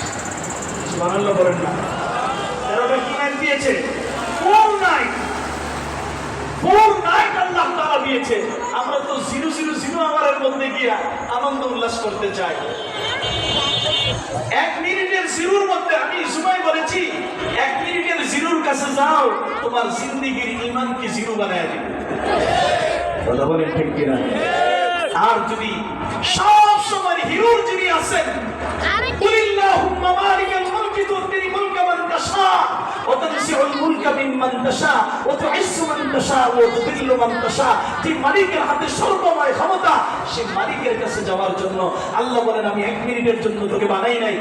সুবহানাল্লাহ বলেন না? 13টা কি নাইট দিয়েছে? ফুল নাইট। ফুল নাইট আল্লাহ তাআলা দিয়েছে। আমরা তো 000 আওয়ারের মধ্যে গিয়া আনন্দ উল্লাস করতে চাই। 1 মিনিটের জিরোর মধ্যে, আমি জুমায় বলেছি, 1 মিনিটের জিরোর কাছে যাও, তোমার জিন্দেগির ঈমানকে জিরো বানায় দিবে। কথা বলেন ঠিক কিনা? আর যদি সব সময় হিরোর যিনি আছেন, কুলিল্লাহুম্মা মালিকাল মুলকি তুতিল মুলকা মান তাশা ওয়া তানসিউল মুলকা মিম্মান তাশা ওয়া তুইজ্জু মান তাশা ওয়া তুযিল্লু মান তাশা, যে মালিকের হাতে সর্বময় ক্ষমতা, সেই মালিকের কাছে যাওয়ার জন্য আল্লাহ বলেন, আমি 1 মিনিটের জন্য তোকে বানাই নাই,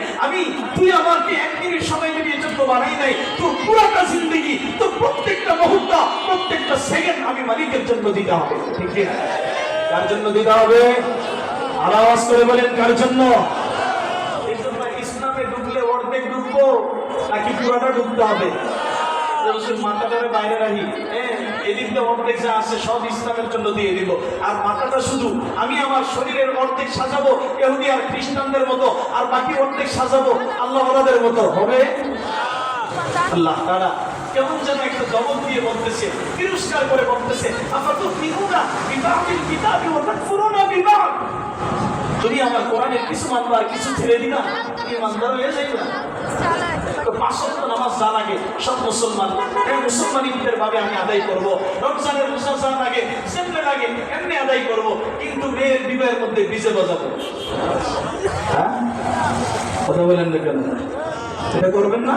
তুই আমাকে 1 মিনিট সময় নিয়ে জন্য বানাই নাই, তোর পুরোটা জিন্দেগি, তোর প্রত্যেকটা মুহূর্ত, প্রত্যেকটা সেকেন্ড আমি মালিকের জন্য দিতে হবে। ঠিক আছে? কার জন্য দিতে হবে? আওয়াজ করে বলেন, কার জন্য? এই জন্য ইসলামে ঢুকলে অর্ধেক ঢুকবো নাকি পুরোটা ঢুকতে হবে? মাথাটারে বাইরে রাখি, এদিক দিয়ে অর্ধেক যা আছে সব ইসলামের জন্য দিয়ে দিব, আর মাথাটা শুধু আমি আমার শরীরের অর্ধেক সাজাবো ইহুদি আর খ্রিস্টানদের মতো, আর বাকি অর্ধেক সাজাবো আল্লাহ ওয়ালাদের মতো। হবে? আল্লাহ তাআলা কেমন যেন একটা দমক দিয়ে বলতেছে, তিরস্কার করে বলতেছে, আফাতুমিনুনা বিবাদিল কিতাবি ওয়া তাকফুরুনা বিবাদ। তুমি আমার কোরআনের কিছু মানবা আর কিছু ছেড়ে দিবা, তুমি ইমানদার হয়ে যাইবা। তো 5 ওয়াক্ত নামাজ জানা আগে সব মুসলমান, এই মুসলমানিদের ভাবে আমি আদায় করব। রমজানের রোজা জানা আগে সেমনে লাগে এমনি আদায় করব, কিন্তু মেয়ের বিবাহের মধ্যে ডিজে বাজাবো। হ্যাঁ, কথা বলেন না কেন? এটা করবেন না?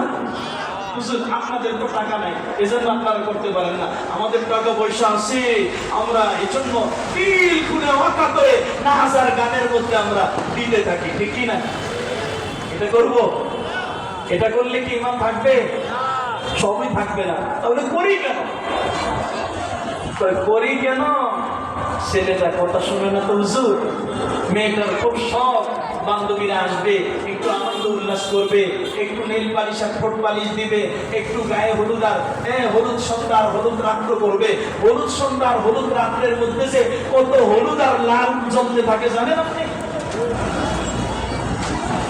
আপনাদের তো টাকা নাই, এজন্য আপনারা করতে পারেন না। আমাদের টাকা পয়সা আছে, আমরা এজন্য দিল খুলে ওয়াকা করে নাচ আর গানের মধ্যে আমরা দিতে থাকি। ঠিক কি না? এটা করব? এটা করলে কি ঈমান থাকবে? সবই থাকবে না। তাহলে করি কেন? করি কেন? ছেলেটা কথা শুনে না তো হুজুর, মেয়েটার খুব শখ, বান্ধবীরা আসবে, একটু আনন্দ উল্লাস করবে, একটু নেল পালিশ আর ঠোঁট পালিশ দিবে, একটু গায়ে হলুদ আর হলুদ সন্ধ্যা আর হলুদ রাত্র করবে। হলুদ সন্ধ্যা আর হলুদ রাত্রের মধ্যে যে কত হলুদ আর লাল জমতে থাকে জানেন আপনি?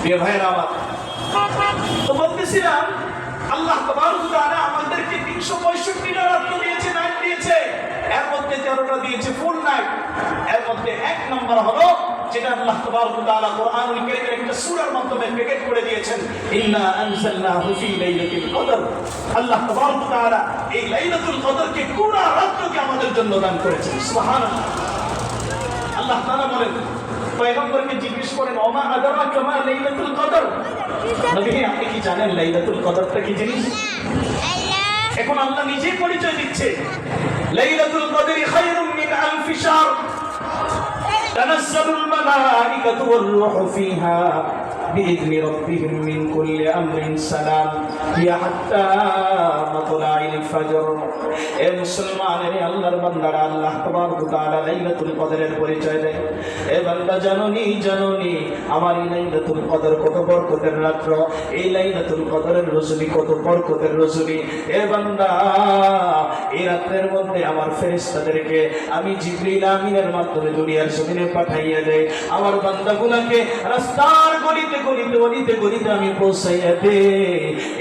প্রিয় ভাইয়েরা আমার, তো বলতেছিলাম আল্লাহ তাবারক ওয়া তাআলা আমাদেরকে 365টা রাত্র দিয়েছে, নাইট দিয়েছে, এর মধ্যে 13টা দিয়েছে ফুল নাইট। এর মধ্যে 1 নম্বর হলো যেটা আল্লাহ তাবারক ওয়া তাআলা কোরআনুল কারীমের একটা সূরার মাধ্যমে প্যাকেট করে দিয়েছেন, ইন্না আনজালনাহু ফি লাইলাতুল কদর। আল্লাহ তাবারক ওয়া তাআলা এই লাইলাতুল কদরকে পুরো রাতকে আমাদের জন্য দান করেছেন। সুবহানাল্লাহ। আল্লাহ তাআলা বলেন, পয়গম্বরকে জিজ্ঞেস করেন, ওমা আদরাকা মা লাইলাতুল কদর, নবী আপনি কি জানেন লাইলাতুল কদরটা কি জিনিস? এখন আল্লাহ নিজেই পরিচয় দিচ্ছে, লাইলাতুল কদরি খায়রুম মিন আলফি শাহর তানাজ্জালুল মালাইকাতু ওয়ার রূহু ফিহা বিইذن রাব্বিহিম মিন কুল্লি আমরিন সালাম হিয়া হাত্তা মাতলাইল ফজর। এ মুসলমানের আল্লাহর বান্দারা, আল্লাহ তাবারক ওয়া তাআলা লাইলাতুল কদরের পরিচয় দেয়। এ বান্দা জানোনি আমার এই লাইলাতুল কদর কত বরকতের রাত্র, এই লাইলাতুল কদরের রজনী কত বরকতের রজনী। এ বান্দা, এই রাতের মধ্যে আমার ফেরেশতাদেরকে আমি জিবরিল আমিনের মাধ্যমে দুনিয়ার জমিনে পাঠাইয়া দেই, আমার বান্দাগুলোকে রাস্তার গলিতে গলিতে অলিতে গলিতে আমি পৌঁছাইয়া দে।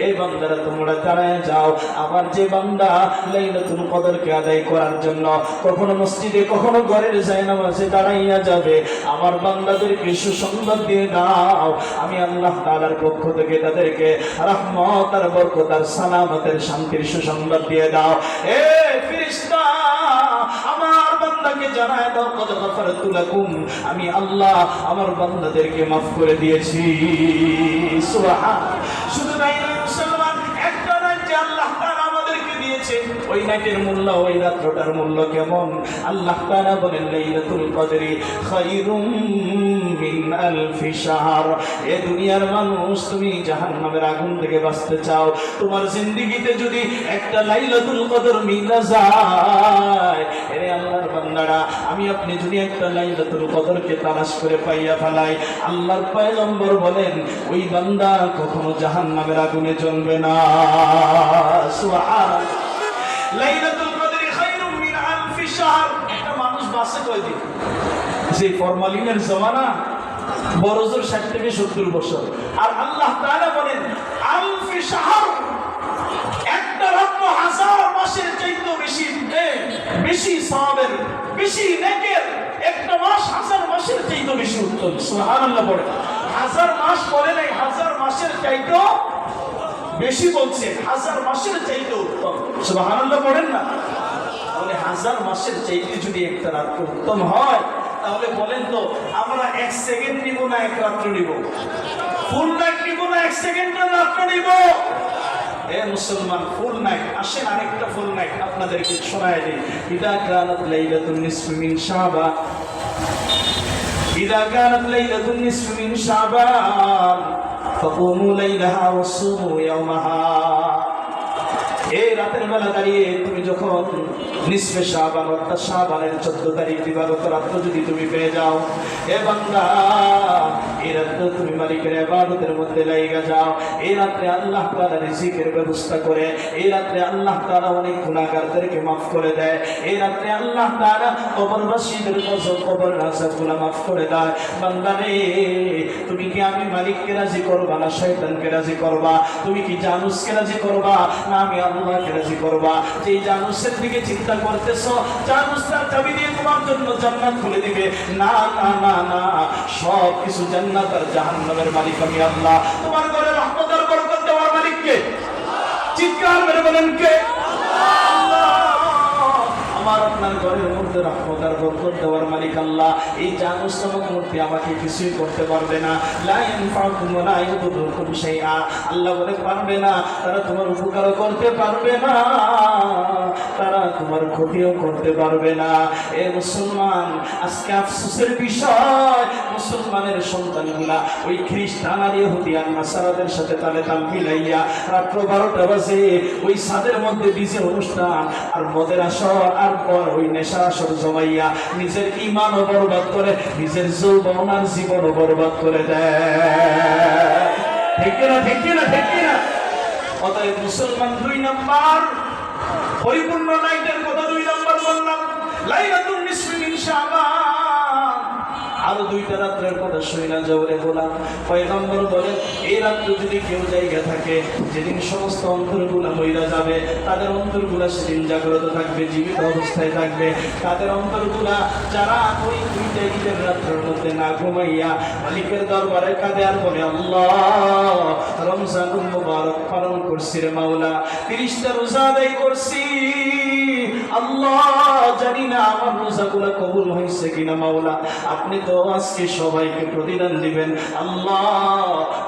এই বান্দারা তোমরা দাঁড়ায় যাও। আমার যে বান্দা লাইলাতুল কদরকে আদায় করার জন্য কখনো মসজিদে কখনো ঘরের জায়নামাজে দাঁড়াইয়া যাবে, আমার বান্দাদেরকে সুসংবাদ দিয়ে দাও, আমি আল্লাহ তাআলার পক্ষ থেকে তাদেরকে রহমত আর বরকত আর সালামতের শান্তির সুসংবাদ দিয়ে দাও। এ ফেরেশতা, আমার বান্দাকে জানায় দাও, কদ গফারতু লাকুম, আমি আল্লাহ আমার বান্দাদেরকে মাফ করে দিয়েছি। সুবহান। শুধু তাই নয় মুসলমান, একটা রাত যে আল্লাহ তাআলা আমাদেরকে দিয়েছে, ওই নাইটের মূল্য, ওই রাত্রটার মূল্য কেমন? আল্লাহ তাআলা বলেন লাইলাতুল কদরি খায়রুম মিন আলফি শাহর। এ দুনিয়ার মানুষ, তুমি জাহান্নামের আগুন থেকে বাঁচতে চাও, তোমার জিন্দেগিতে যদি একটা লাইলাতুল কদর মিলা যায়, এরে আল্লাহর বান্দারা, আমি আপনি যদি একটা লাইলাতুল কদরকে তালাশ করে পাইয়া ফেলাই, আল্লাহর পয়গম্বর বলেন ওই বান্দা কখনো জাহান্নামের আগুনে জ্বলবে না। সুবহান। লাইলাতুল কদরি খায়রুম মিন আলফি শাহর। একটা মানুষ বাঁচে কয়দিন? যে ফরমালিনের জমানা, বড় জোর 60 থেকে 70 বছর। আর আল্লাহ তাআলা বলেন আলফি শাহর, একটা রাত্র 1000 মাসের চাইতে বেশি, বেশি সওয়াবের, বেশি নেকের। একটা মাস 1000 মাসের চাইতে বেশি উত্তম। সুবহানাল্লাহ পড়ে। 1000 মাস পড়ে নাই, 1000 মাসের চাইতে বেশি বলছে, 1000 মাসের চাইতে উত্তম। সুবহানাল্লাহ পড়েন না? তাহলে 1000 মাসের চাইতে যদি একটা রাত্র উত্তম হয়, তাহলে বলেন তো আমরা 1 সেকেন্ড নিব না 1 রাত্র নিব? ফুল নাইট নিব না 1 সেকেন্ডের রাত্র নিব? এ মুসলমান, ফুল নাইট। আসেন আরেকটা ফুল নাইট আপনাদেরকে শোনায় দিই। ইদা কানাত লাইলাতুন নিসফি মিন শাবান, ইদা কানাত লাইলাতুন নিসফি মিন শাবান ফাকুমু লাইলাহা ওয়াসুমু ইয়াওমাহা। এই রাতের বেলা দাঁড়িয়ে তুমি যখন নিসফে শাবান অর্থাৎ শাবানের 14 তারিখ দিবাগত রাত্র যদি তুমি পেয়ে যাও, এ বান্দা এই রাত্রে তুমি মালিকের ইবাদতের মধ্যে লাইগা যাও। এই রাত্রে আল্লাহ তাআলা রিজিকের ব্যবস্থা করে, এই রাত্রে আল্লাহ তাআলা অনেক গুনাহগারদেরকে maaf করে দেয়, এই রাত্রে আল্লাহ তাআলা কবরবাসীদের কবর আযাবগুলো maaf করে দেয়। বান্দা রে, তুমি কি আমি মালিককে রাজি করবা না শয়তানকে রাজি করবা? তুমি কি জানুসকে রাজি করবা না আমি আল্লাহকে রাজি করবা? যে জানুসের দিকে চিন্তা করতেছো, জানুসটা চাবি দিয়ে তোমার জন্য জান্নাত খুলে দিবে। না না না না, সব কিছু জান্নাত আর জাহান্নামের মালিক আমি আল্লাহ। তোমার ঘরে রহমত আর বরকত দেওয়ার মালিক কে? চিৎকার মেরে বলেন কে? আল্লাহ। আমার আপনার ঘরের মধ্যে রহমত আর বরকত দেওয়ার মালিক আল্লাহ। এই জানুস নামক মূর্তি আমাকে কিছুই করতে পারবে না। লা ইয়ানফাউকুম ওয়া লা ইয়াদুররুকুম শাইআ। আল্লাহ বলে পারবে না, তারা তোমার উপকারও করতে পারবে না, তারা তোমার ক্ষতিও করতে পারবে না। এ মুসলমান, আজকে আফসোসের বিষয়, মুসলমানের সন্তানগুলা ওই খ্রিস্টান আর ইহুদি আর নাসারাদের সাথে তালে তাল মিলাইয়া রাত্র 12টা বাজে ওই ছাদের মধ্যে ডিজে অনুষ্ঠান আর মদের আসর আর পর ওই নেশা আসর জমাইয়া নিজের ঈমানও বরবাদ করে, নিজের যৌবন আর জীবনও বরবাদ করে দেয়। ঠিক কিনা? ঠিক কিনা? ঠিক কিনা? অতএব মুসলমান 2 নাম্বার পরিপূর্ণ নাইটের কথা 2 নাম্বার বললাম, লাইলাতুন নিসফি মিন শাবান। আরো 2টা রাত্রের কথা শুনে যাওয়ারে বললাম, পয়গম্বর বলেন এই রাত্রে যদি কেউ জায়গা থাকে, যেদিন সমস্ত অন্তরগুলা মইরা যাবে, তাদের অন্তরগুলা সেদিন জাগ্রত থাকবে, জীবিত অবস্থায় থাকবে। তাদের অন্তরগুলা যারা ওই 2টা ঈদের রাত্রের মধ্যে না ঘুমাইয়া মালিকের দরবারে কাঁদে আর বলে, আল্লাহ রমজানুল মুবারক পালন করছি রে মাওলা, 30টা রোজা আদায় করছি, আল্লাহ জানি না আমার রোজাগুলো কবুল হয়েছে কিনা মাওলা, আপনি তো আজকে সবাইকে প্রতিদান দিবেন। আল্লাহ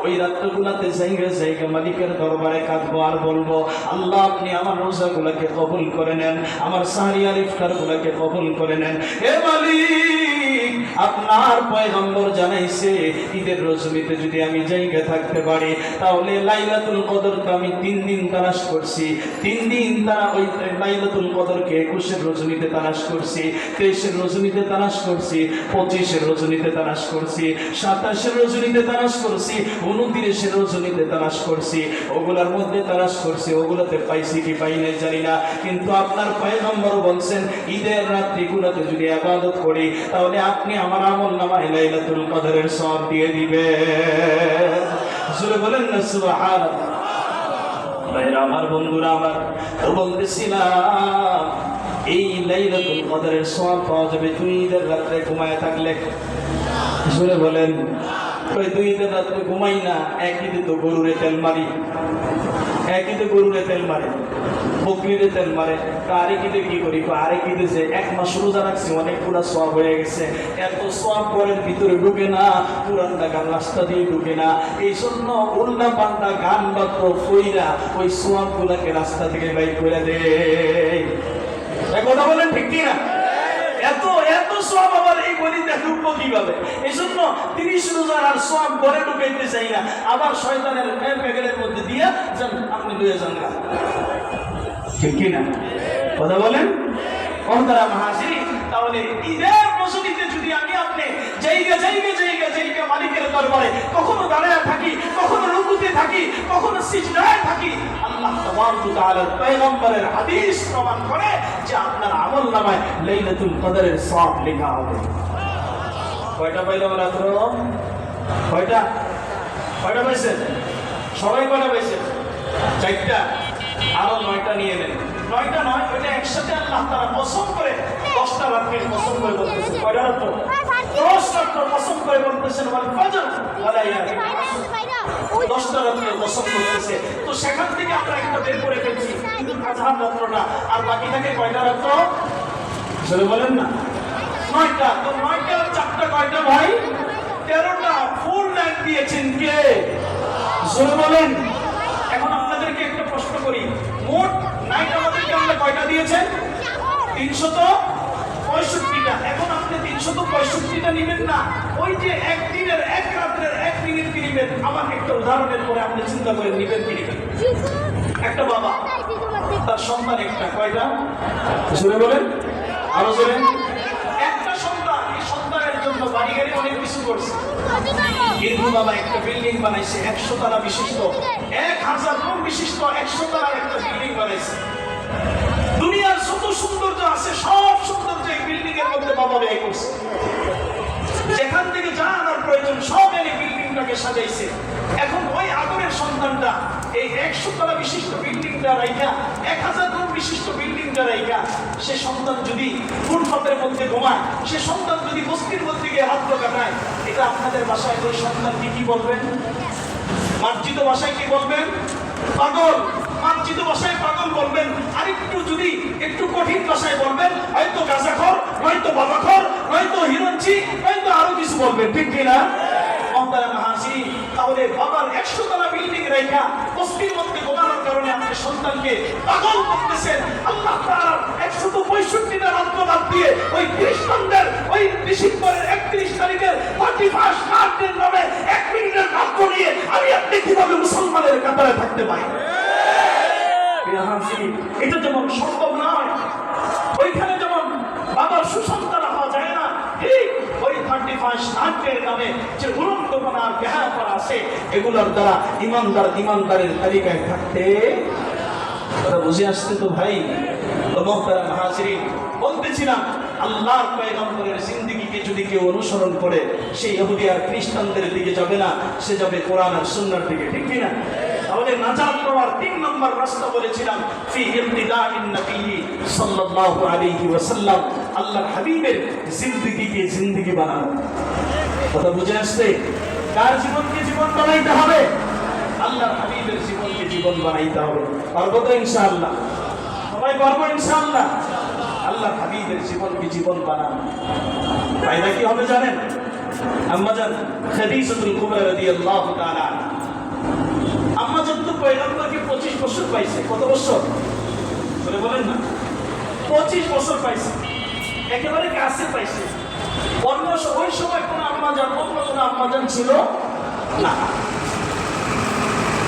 ওই রাত্রগুলাতে জায়গা জায়গা মালিকের দরবারে কাঁদবো আর বলবো, আল্লাহ আপনি আমার রোজাগুলোকে কবুল করে নেন, আমার সাহরি আর ইফতারগুলোকে কবুল করে নেন। হে মালিক, আপনার পয়গম্বর জানাইছে ঈদের রজনীতে যদি আমি জায়গা থাকতে পারি, তাহলে লাইলাতুল কদরকে আমি 3 দিন তালাশ করছি, 3 দিন তারা ওই লাইলাতুল কদরকে 21-এর রজনীতে তালাশ করছি, 23-এর রজনীতে তালাশ করছি, 25-এর রজনীতে তালাশ করছি, 27-এর রজনীতে তালাশ করছি, 29-এর রজনীতে তালাশ করছি, ওগুলার মধ্যে তালাশ করছি, ওগুলাতে পাইছি কি পাই নাই জানি না, কিন্তু আপনার পয়গম্বর বলছেন ঈদের রাত্রিগুলোতে যদি ইবাদত করি, তাহলে আপনি আমার আমলনামায় লাইলাতুল কদরের সওয়াব দিয়ে দিবেন। জোরে বলেন না সুবহানাল্লাহ। ভাইরা আমার, বন্ধুরা আমার, তো বলতেছিলাম এই লাইলাতুল কদরের সওয়াব পাওয়া যাবে দুই ঈদের রাত্রে ঘুমায় থাকলে। জোরে বলেন। ওই দুই ঈদের রাত্রে ঘুমাই না, একই তো গরুরে তেল মারি, একই তো গরুরে তেল মারে, বকরিরে তেল মারে। আরেক ঈদে কি করি? আরেক ঈদে যে 1 মাস রোজা রাখছি অনেক পুরা সওয়াব হয়ে গেছে। এত সওয়াব ঘরের ভিতরে ঢুকে না, পুরানটা গান রাস্তা দিয়ে ঢুকে না। এই জন্য উল্টা পাল্টা গান বাদ্য কইরা ওই সওয়াব গুলাকে রাস্তা থেকে বাইর করে দেয়। কথা বলেন ঠিক কিনা? এত এত সওয়াব আবার এই গলিতে ঢুকবো কিভাবে? এই জন্য 30 রোজার আর সওয়াব ঘরে ঢুকাইতে চাই না, আবার শয়তানের প্যাকেটের মধ্যে দিয়ে যান, আপনি লয়ে যান না। ঠিক কিনা? কথা বলেন। অন্তরা মহাসির, তাহলে ঈদের রজনীতে যদি আমি আপনি জায়গা মালিকের দরবারে কখনো দাঁড়ায় থাকি, কখনো রুকুতে থাকি, কখনো সিজদায় থাকি, আল্লাহ তাবারক ওয়া তাআলার পয়গম্বরের হাদিস প্রমাণ করে যে আপনার আমলনামায় লাইলাতুল কদরের সওয়াব লেখা হবে। কয়টা পাইলাম রাত্র? কয়টা পাইছেন? সবাই কয়টা পাইছেন? 4টা। আরো 9টা নিয়ে নেন। 9টা নয়, ওইটা একসাথে আল্লাহ তাআলা কসম করে 10টা রাত্রির কসম করে বলতেছেন। কয়টা রাত্র? 10 রাত্র কসম করে বলতেছেন ওয়াল ফজর ওয়া লায়ালি আশর। 10টা রাত্রের কসম করতেছে। তো সেখান থেকে আমরা একটা বের করে ফেলছি, কিন্তু আজহার রাত্রটা, আর বাকি থাকে কয়টা রাত্র? জোরে বলেন না। 9টা। তো 9টা আর 4টা কয়টা ভাই? 13টা। ফুল নাইট দিয়েছেন কে? জোরে বলেন। এখন আপনাদেরকে একটা প্রশ্ন করি, মোট নাইট আমাদেরকে আল্লাহ কয়টা দিয়েছেন? 365টা। এখন আপনি 365টা নেবেন না, ওই যে একদিনের এক রাতের 1 মিনিট কি নেবেন? আমার একটা উদাহরণের পরে আপনি চিন্তা করে নেবেন কি নেবেন। একটা বাবা, তার সন্তান একটা, কয়টা? জোরে বলেন, আরো জোরে। একটা সন্তান, এই সন্তানের জন্য বাড়ি গাড়ি অনেক কিছু করছে, কিন্তু বাবা একটা বিল্ডিং বানাইছে 100 তলা বিশিষ্ট, 1000 রুম বিশিষ্ট 100 তলার একটা বিল্ডিং বানাইছে। দুনিয়ার যত সৌন্দর্য আছে সব সৌন্দর্য এই বিল্ডিং এর মধ্যে বাবা ব্যয় করছে। যেখান থেকে যা আনার প্রয়োজন সব এনে বিল্ডিংটাকে সাজাইছে। এখন ওই আদরের সন্তানটা এই 100 তলা বিশিষ্ট বিল্ডিংটা রাইখা, 1000 রুম বিশিষ্ট বিল্ডিংটা রাইখা, সে সন্তান যদি ফুটপাতের মধ্যে ঘুমায়, সে সন্তান যদি বস্তির মধ্যে গিয়ে হাত কাটায়, এটা আপনাদের বাসায় ওই সন্তানকে কি বলবেন? মার্জিত ভাষায় কি বলবেন? পাগল। মার্জিত ভাষায় পাগল বলবেন। আরেকটু যদি একটু কঠিন ভাষায় বলবেন, হয়তো গাঁজাখোর, নয়তো বাবাখোর, নয়তো হিরঞ্চি, নয়তো আরো কিছু বলবেন। ঠিক কিনা? তাহলে বাবার 100 তলা বিল্ডিং রেখা বস্তির মধ্যে ঘুমানোর কারণে আপনি সন্তানকে পাগল করতেছেন। আল্লাহ তাআলার 165টা রাত্র বাদ দিয়ে ওই খ্রিস্টানদের ওই ডিসেম্বরের 31 তারিখের 31 মার্চের নামে 1 মিনিটের রাত্র নিয়ে আমি আপনি কিভাবে মুসলমানের কাতারে থাকতে পারি? এটা যেমন সম্ভব নয়, ওইখানে যেমন বাবার সুসন্তান হওয়া যায় না, ঠিক ওই 31 মার্চের নামে যে উলঙ্গপনা আর বেহায়াপনা আছে, এগুলোর দ্বারা ইমানদারের তালিকায় থাকতে বুঝে আসতে। তো ভাই মুহতারাম হাজিরিন, বলতেছিলাম আল্লাহর পয়গম্বরের জিন্দেগিকে যদি কেউ অনুসরণ করে, সেই ইহুদি আর খ্রিস্টানদের দিকে যাবে না, সে যাবে কোরআন আর সুন্নাহর দিকে। ঠিক কি না? তাহলে নাজাত পাওয়ার 3 নম্বর রাস্তা বলেছিলাম, ফি ইবতিদাইন নবী সাল্লাল্লাহু আলাইহি ওয়াসাল্লাম, আল্লাহর হাবিবের জিন্দেগিকে জিন্দেগি বানানো। কথা বুঝে আসছে? কার জীবনকে জীবন বানাইতে হবে? আল্লাহর হাবিবের জীবনকে জীবন বানাইতে হবে। পারবো তো ইনশাআল্লাহ? সবাই পারবো ইনশাআল্লাহ? আল্লাহর হাবিবের জীবনকে জীবন বানানো ফায়দা কি হবে জানেন? আম্মাজান খাদিজাতুল কুবরা রাদিয়াল্লাহু তাআলা, আম্মাজান তো পয়গম্বরকে 25 বছর পাইছে। কত বছর? বলে বলেন না। 25 বছর পাইছে, একেবারে কাছে পাইছে। ওই সময় কোনো আম্মাজান ছিল না।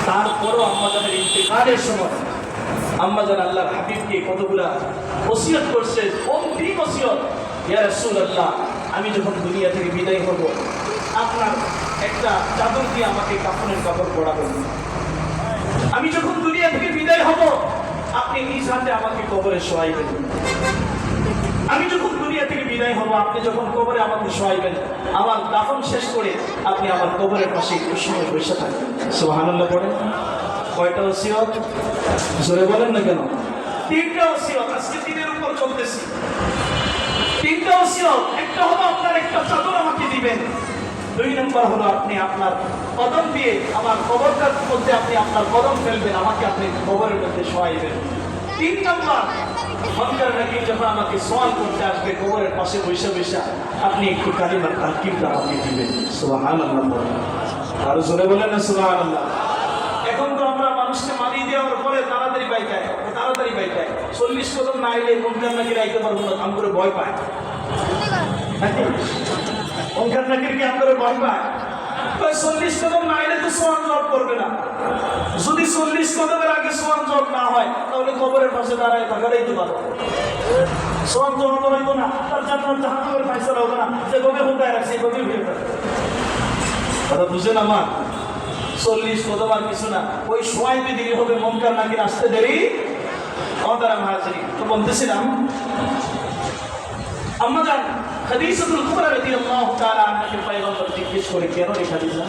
তারপরও আম্মাজানের ইন্তেকালের সময় আম্মাজান আল্লাহর হাবিবকে কতগুলা ওসিয়ত করছে, অন্তিম ওসিয়ত, ইয়া রাসূলুল্লাহ, আমি যখন দুনিয়া থেকে বিদায় হব, আপনার একটা চাদর দিয়ে আমাকে কাফনের কাপড় পরাবেন। আমি যখন দুনিয়া থেকে বিদায় হব, আপনি নিজ হাতে আমাকে কবরে শোয়াইবেন। আমি যখন দুনিয়া থেকে বিদায় হব, আপনি যখন কবরে আমাকে শোয়াইবেন, আমার দাফন শেষ করে আপনি আমার কবরের পাশে একটু সময় বসে থাকবেন। সুবহানাল্লাহ পড়েন। কয়টা ওসিয়ত? জোরে বলেন না কেন? তিনটা ওসিয়ত। আজকে তিনের উপর চলতেছি। তিনটা ওসিয়ত। একটা হলো আপনার একটা চাদর আমাকে দিবেন। দুই নম্বর হলো আপনি আপনার কদম দিয়ে আমার কবরটার মধ্যে আপনি আপনার কদম ফেলবেন, আমাকে আপনি কবরের মধ্যে শোয়াইবেন। তিন নম্বর, মুনকার নাকির যখন আমাকে সওয়াল করতে আসবে কবরের পাশে বসে বসে আপনি একটু কালিমার তাকিবটা আমাকে দিবেন। সুবহানাল্লাহ। আর জোরে বলেন না সুবহানাল্লাহ। এখন তো আমরা মানুষকে মারি দেওয়ার পরে তাড়াতাড়ি বাইকায় 40 কদম না আইলে মুনকার নাকির আইতে পারবো না, আম করে ভয় পায়। মুনকার নাকির কি আম করে ভয় পায়? 40 কদম না আইলে তো সোয়ান জব করবে না। যদি 40 কদমের আগে সোয়ান জব না হয় তাহলে কবরের পাশে দাঁড়ায় থাকারই তো পারো। সোয়ান জব তো হইতো না, তার জান্নাত জাহান্নামের ফয়সালা হবে না, যে গবে হুদায় রাখছে গবে ভিড় করে। কথা বুঝেন আমার? 40 কদম আর কিছু না, ওই সোয়াইতে দেরি হবে, মুনকার নাকির আসতে দেরি। আমাদের হাজিরি তো বলতেছিলাম, আম্মা জান খাদিজাতুল কুবরা রাদিয়াল্লাহু তাআলা আনহাকে পয়গম্বর জিজ্ঞেস করে, কেন রে খাদিজা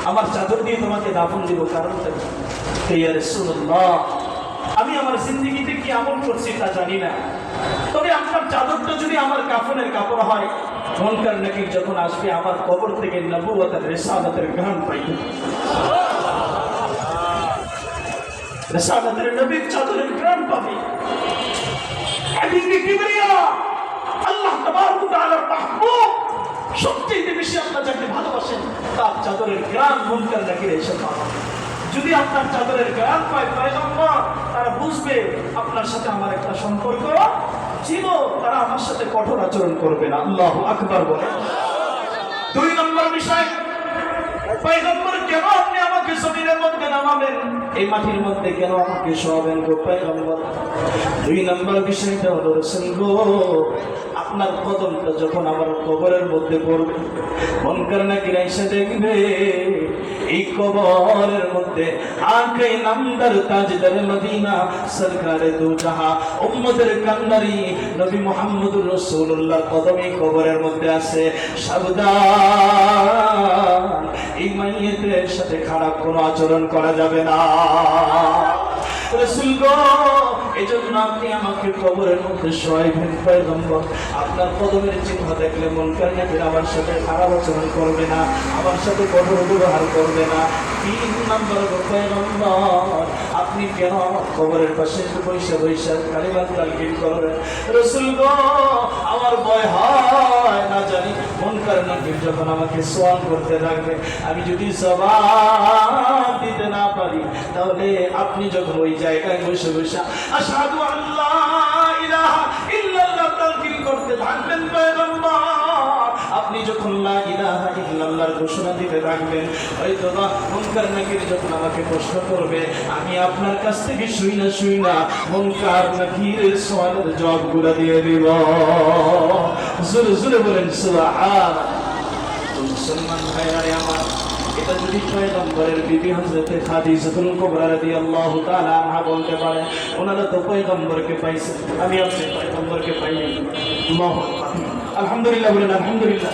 আমার চাদর দিয়ে তোমাকে দাফন দিব, কারণটা কি? ইয়া রাসূলুল্লাহ, আমি আমার জিন্দেগিতে কি আমল করছি তা জানি না, তবে আপনার চাদরটা যদি আমার কাফনের কাপড় হয়, মুনকার নাকির যখন আসবে আমার কবর থেকে নবুয়তের রিসালাতের ঘ্রাণ পাইবে। রিসালাতের নবীর চাদরের ঘ্রাণ পাবে। হাবিবে কিবরিয়া আল্লাহ তাবারক ওয়া তাআলার মাহবুব, সবচেয়ে বেশি আল্লাহ যাকে ভালোবাসেন তার চাদরের ঘ্রাণ মুনকার নাকির এসে পাবে। যদি আপনার চাদরের ঘ্রাণ পায় পয়গম্বর, তারা বুঝবে আপনার সাথে আমার একটা সম্পর্ক ছিল, তারা আমার সাথে কঠোর আচরণ করবে না। আল্লাহু আকবার বলে। দুই নম্বর বিষয়, পয়গম্বর কেন আপনি আমাকে জমিনের মধ্যে নামাবেন, এই মাটির মধ্যে কেন আমাকে শোয়াবেন গো পয়গম্বর? দুই নম্বর বিষয়টা হলো রাসূল গো, আপনার কদমটা যখন আমার কবরের মধ্যে পড়বে, মুনকার নাকির এসে দেখবে এই কবরের মধ্যে আঁখে নামদার তাজদার মদিনা সরকারে দু জাহাঁ উম্মতের কান্দারি নবী মুহাম্মদুর রাসূলুল্লাহ কদমে কবরের মধ্যে আছে। সাবধান, এই মাইয়েতের সাথে খারাপ কোনো আচরণ করা যাবে না। রাসূল গো, এজন্য আপনি আমাকে কবরের মধ্যে শোয়াইবেন পয়গম্বর। আপনার কদমের চিহ্ন দেখলে মুনকার নাকির আমার সাথে খারাপ আচরণ করবে না, আমার সাথে কঠোর ব্যবহার করবে না। তিন নম্বর পয়গম্বর, আপনি কেন কবরের পাশে বৈশা বৈশা কালিমার তালকিন করবেন? রাসূল গো, আমার ভয় হয় না জানি মুনকার নাকির যখন আমাকে সওয়াল করতে থাকবে, আমি যদি জবাব দিতে না পারি, তাহলে আপনি যখন ওই জায়গায় বসে বসে আশহাদু আল্লা ইলাহা ইল্লাল্লাহ তালকিন করতে থাকবেন পয়গম্বর, আপনি যখন লা ইলাহা ইল্লাল্লাহর ঘোষণা দিতে থাকবেন, হয়তো বা মুনকার নাকির যখন আমাকে প্রশ্ন করবে, আমি আপনার কাছ থেকে শুই না মুনকার নাকিরের সওয়ালের জবাবগুলো দিয়ে দিব। জোরে জোরে বলেন সুবহানাল্লাহ। মুসলমান ভাইরা আমার, এটা যদি পয়গম্বরের বিবি হযরতে খাদিজাতুল কুবরা রাদিয়াল্লাহু তাআলা আনহা বলতে পারে, ওনারা তো পয়গম্বরকে পাইছে, আমি আপনি পয়গম্বরকে পাইনি। আল্লাহু আকবার। আলহামদুলিল্লাহ বলেন আলহামদুলিল্লাহ।